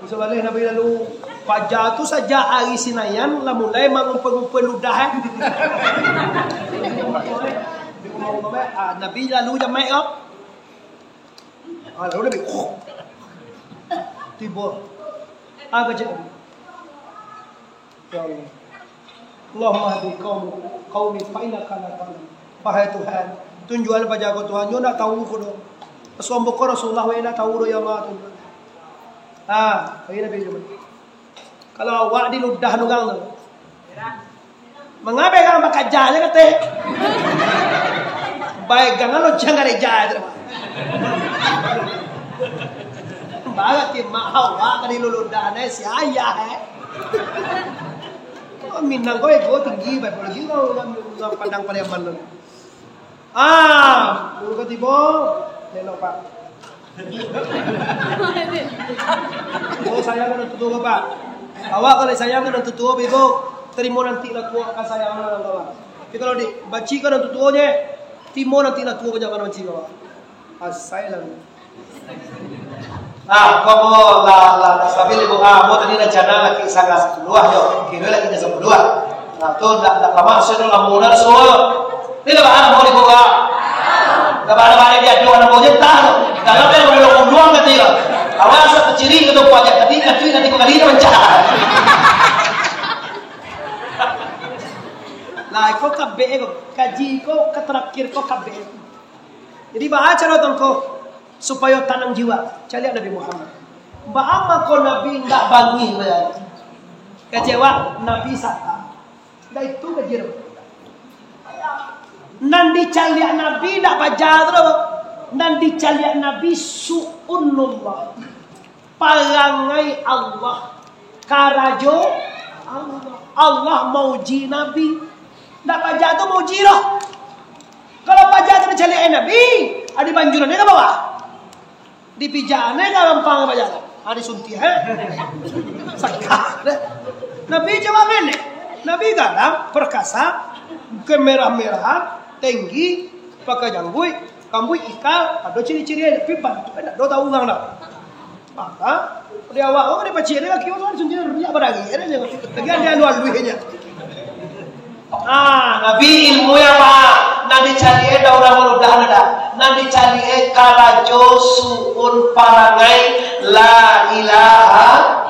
Bisa balik Nabi lalu fajar tu saja hari Sinayan lah mulai mengumpul-ngumpul ludah. Nabi lalu jamai up. Lalu Nabi tiba. Apa je? Ya Allah. Allahumma hadi qaumi fa innaka la ta'lam. Wahai Tuhan, tunjuan pada aku Tuhan, yo nak tahu ko do. Sombong ko Rasulullah wa nak tahu do ya Allah Tuhan. Ini Nabi Jumaid. Kalau awak di ludah nugang tu. Mengapa kau makan jalan kata? Baik jangan lo jangan jalan. Bagai ti mahal awak di ludah ni si ayah Minang kau ego tinggi baik kalau gitu kau pandang pada yang mana? Dulu ketibo, lelo Pak. Oh saya kan tutup Pak. Awak kalau saya kan tutup ibu, terima nanti lah tua akan saya orang Pak. Tapi kalau di baci kan tutupnya, timo nanti lah tua banyak kan baci Pak. Saya lah. Kau lah sabil ibu mau tadi rencana lagi sangat luah yo, kira lagi dah luah. Nah tu dah lama sudah lamunan semua. Ini dah bahan mau dibuka. Dah bahan dia dua nak boleh tahu. Dalam dia boleh ngomong ketika. Awal saya terciri ke depan pajak tadi nanti kali ini mencari. Nah, kau kabeh kaji kau keterakhir kau kabeh. Jadi baca nonton kau supaya tanam jiwa. Cari Nabi Muhammad. Bahama kau Nabi tak bangi berarti. Kecewa Nabi sata. Dah itu kejar. Nanti cari Nabi tak baca terus. Nanti cari Nabi su'unullah. Parangai Allah. Karajo Allah. Allah mauji Nabi. Tak baca tu mauji lah. Kalau baca tu cari Nabi, ada banjurannya ke bawah. Di pijaannya ke gampang baca tu. Ada sunti sakit. Nabi jawab ini. Nabi dalam perkasa, kemerah-merahan, tinggi, pakai janggut, kambui ikal, ada ciri-ciri tapi bantu, ada tahu orang dah. Maka dia awak, dia baca dia kaki orang sunti riak beragi, lagi dia luar-luarnya. Nabi ilmu yang Nabi cari ada orang mudah ada. nanti cari karajo suun parangai la ilaha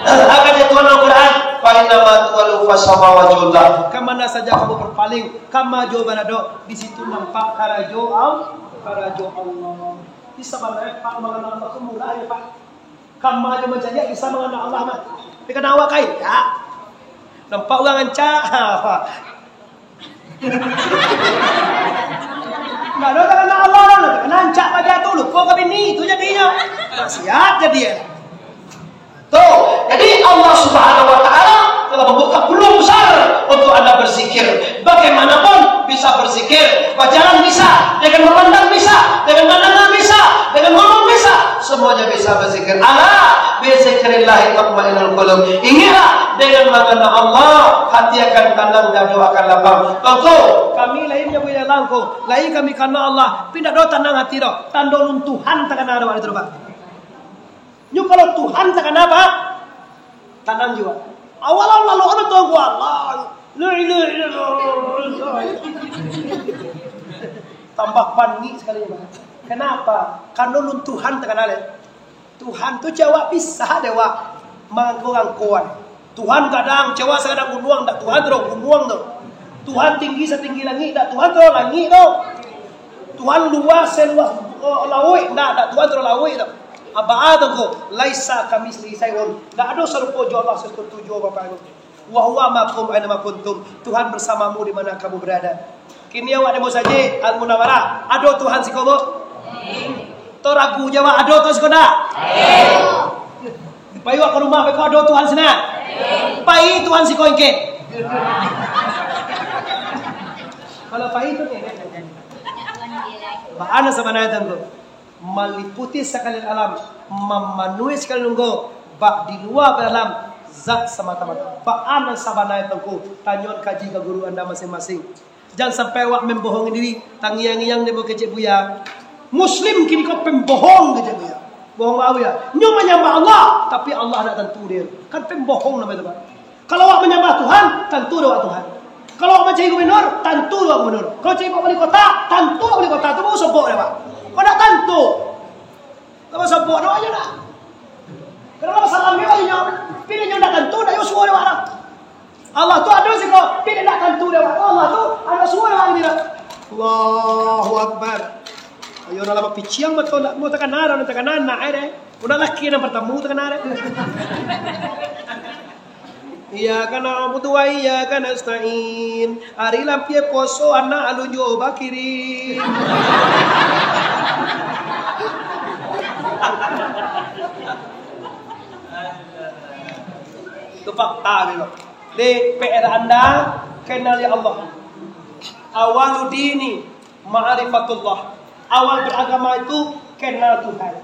akan Tuhan Al-Quran fa inna ma tuwalu fasama wajhullah. Kemana saja kamu berpaling, kama jawaban ada di situ nampak karajo Allah. Bisa mana Pak mengenal Allah murah ya Pak. Kama aja menjadi bisa mengenal Allah mah. Tapi kena awak kain ya. Nampak orang ancak. Nggak ada kena Allah, kena ancak aja tuh lupa ke bini itu jadinya. Siap jadi ya. Tuh, jadi Allah Subhanahu wa taala telah membuka peluang besar untuk Anda berzikir. Bagaimanapun bisa berzikir, berjalan bisa, dengan memandang bisa, dengan pandangan bisa, dengan ngomong bisa, semuanya bisa berzikir. Ala bi zikrillah tatma'innul qulub. Ingatlah dengan mengenal Allah, hati akan tenang dan doa akan lapang. Tentu kami lainnya punya langkung, lain kami karena Allah, pindah doa tenang hati doa, tandolun Tuhan takkan ada waktu itu Pak. Nyu kalau Tuhan takkan apa? Tenang juga. Awal-awal lalu ana tahu gua Allah. La ilaha illallah. Tambah panik sekali Pak. Kenapa? Karena nun Tuhan takkan ada. Tuhan tu jawab bisa dewa mangko-angkoan. Tuhan kadang jawab kadang gunung dak Tuhan terus gunung tu. Tuhan tinggi setinggi langit dak Tuhan terus langit tu. Tuhan luas seluas laut dak Tuhan terus laut tu. Aba'adahu laisa kamislihi syai'un. Enggak ada serupa Allah seperti Bapak Ibu. Wa huwa ma'akum aina ma kuntum. Tuhan bersamamu di mana kamu berada. Kini awak demo saja Al-Munawwarah. Ada Tuhan sikomo? To ragu Jawa ada to sekoda? Pai awak ke rumah pai ko ada Tuhan sana? Pai Tuhan siko engke. Kalau pai itu ni. Ba'ana sabanatan tu. Meliputi sekalian alam, memenuhi sekalian nunggu, bak di luar dalam zat semata-mata. Ba'ana sabanai tengku, tanyon kaji ke guru anda masing-masing. Jangan sampai awak membohongi diri, tangiang-iang demo kecik buya. Muslim kini kau pembohong kecik buya. Bohong aku ya. Nyu menyembah Allah, tapi Allah nak tentu dia. Kan pembohong namanya itu. Kalau awak menyembah Tuhan, tentu dia Tuhan. Kalau awak mencari gubernur, tentu dia gubernur. Kalau cari wali kota, tentu wali kota. Itu mau sebut dia Pak. Kau nak tentu. Kau masuk buat doa aja nak. Kenapa salam dia aja? Pilih yang nak tentu, nak usua dia orang. Allah tu ada sih kau. Pilih nak tentu dia orang. Allah tu ada usua dia orang dia. Allahu Akbar. Ayo nak lama piciang betul nak mau tekan nara, nak tekan nana, ada. Udah laki yang bertemu tekan nara. Iya kana butuh iya kana stain. Ari lampie poso anak alunjo bakirin. Itu fakta gitu. Di PR Anda kenali Allah. Awal dini ma'rifatullah. Awal beragama itu kenal Tuhan.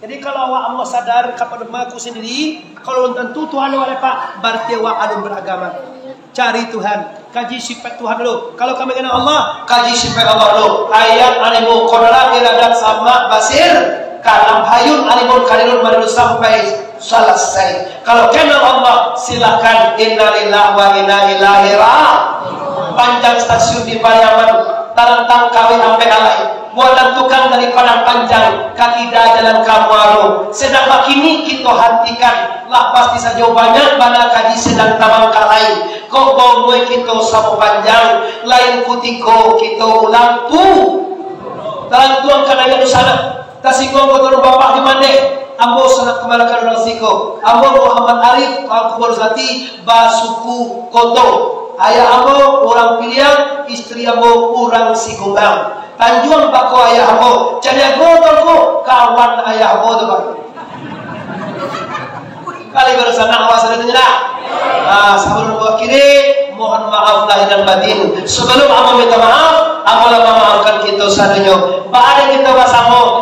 Jadi kalau awak Allah sadar kepada aku sendiri, kalau tentu Tuhan oleh Pak, berarti awak ada beragama. Cari Tuhan, kaji sifat Tuhan dulu. Kalau kami kenal Allah, kaji sifat Allah dulu. Ayat animu kodara iradat sama basir, kalam hayun animu karirun marilu sampai selesai. Kalau kenal Allah, silakan innalillahi wa inna ilaihi raji'un. Panjang stasiun di Pariaman, tarantang kawin sampai alai. Buatan tukang dari padang panjang, kakidah jalan kamaru. Sedang bakini kita hentikan, lah pasti saja banyak mana kaji sedang tamang kalai. Kau bawa kita sama panjang, lain kutiko kita ulang tu. Dalam tuang kanaya di sana, tasingong kotor bapak di mana? Ambo sangat kemalakan orang siko. Ambo Muhammad Arif, aku berzati basuku koto. Ayah ambo orang pilihan, istri ambo orang sikumbang. Tanjuang bako ayah ambo, jadi aku kawan ayah ambo tu bang. Kali bersama awas ada tanya. Sebelum akhiri, mohon maaf lahir dan batin. Sebelum ambo minta maaf, ambo lah memaafkan kita sadanya. Baada kita bersama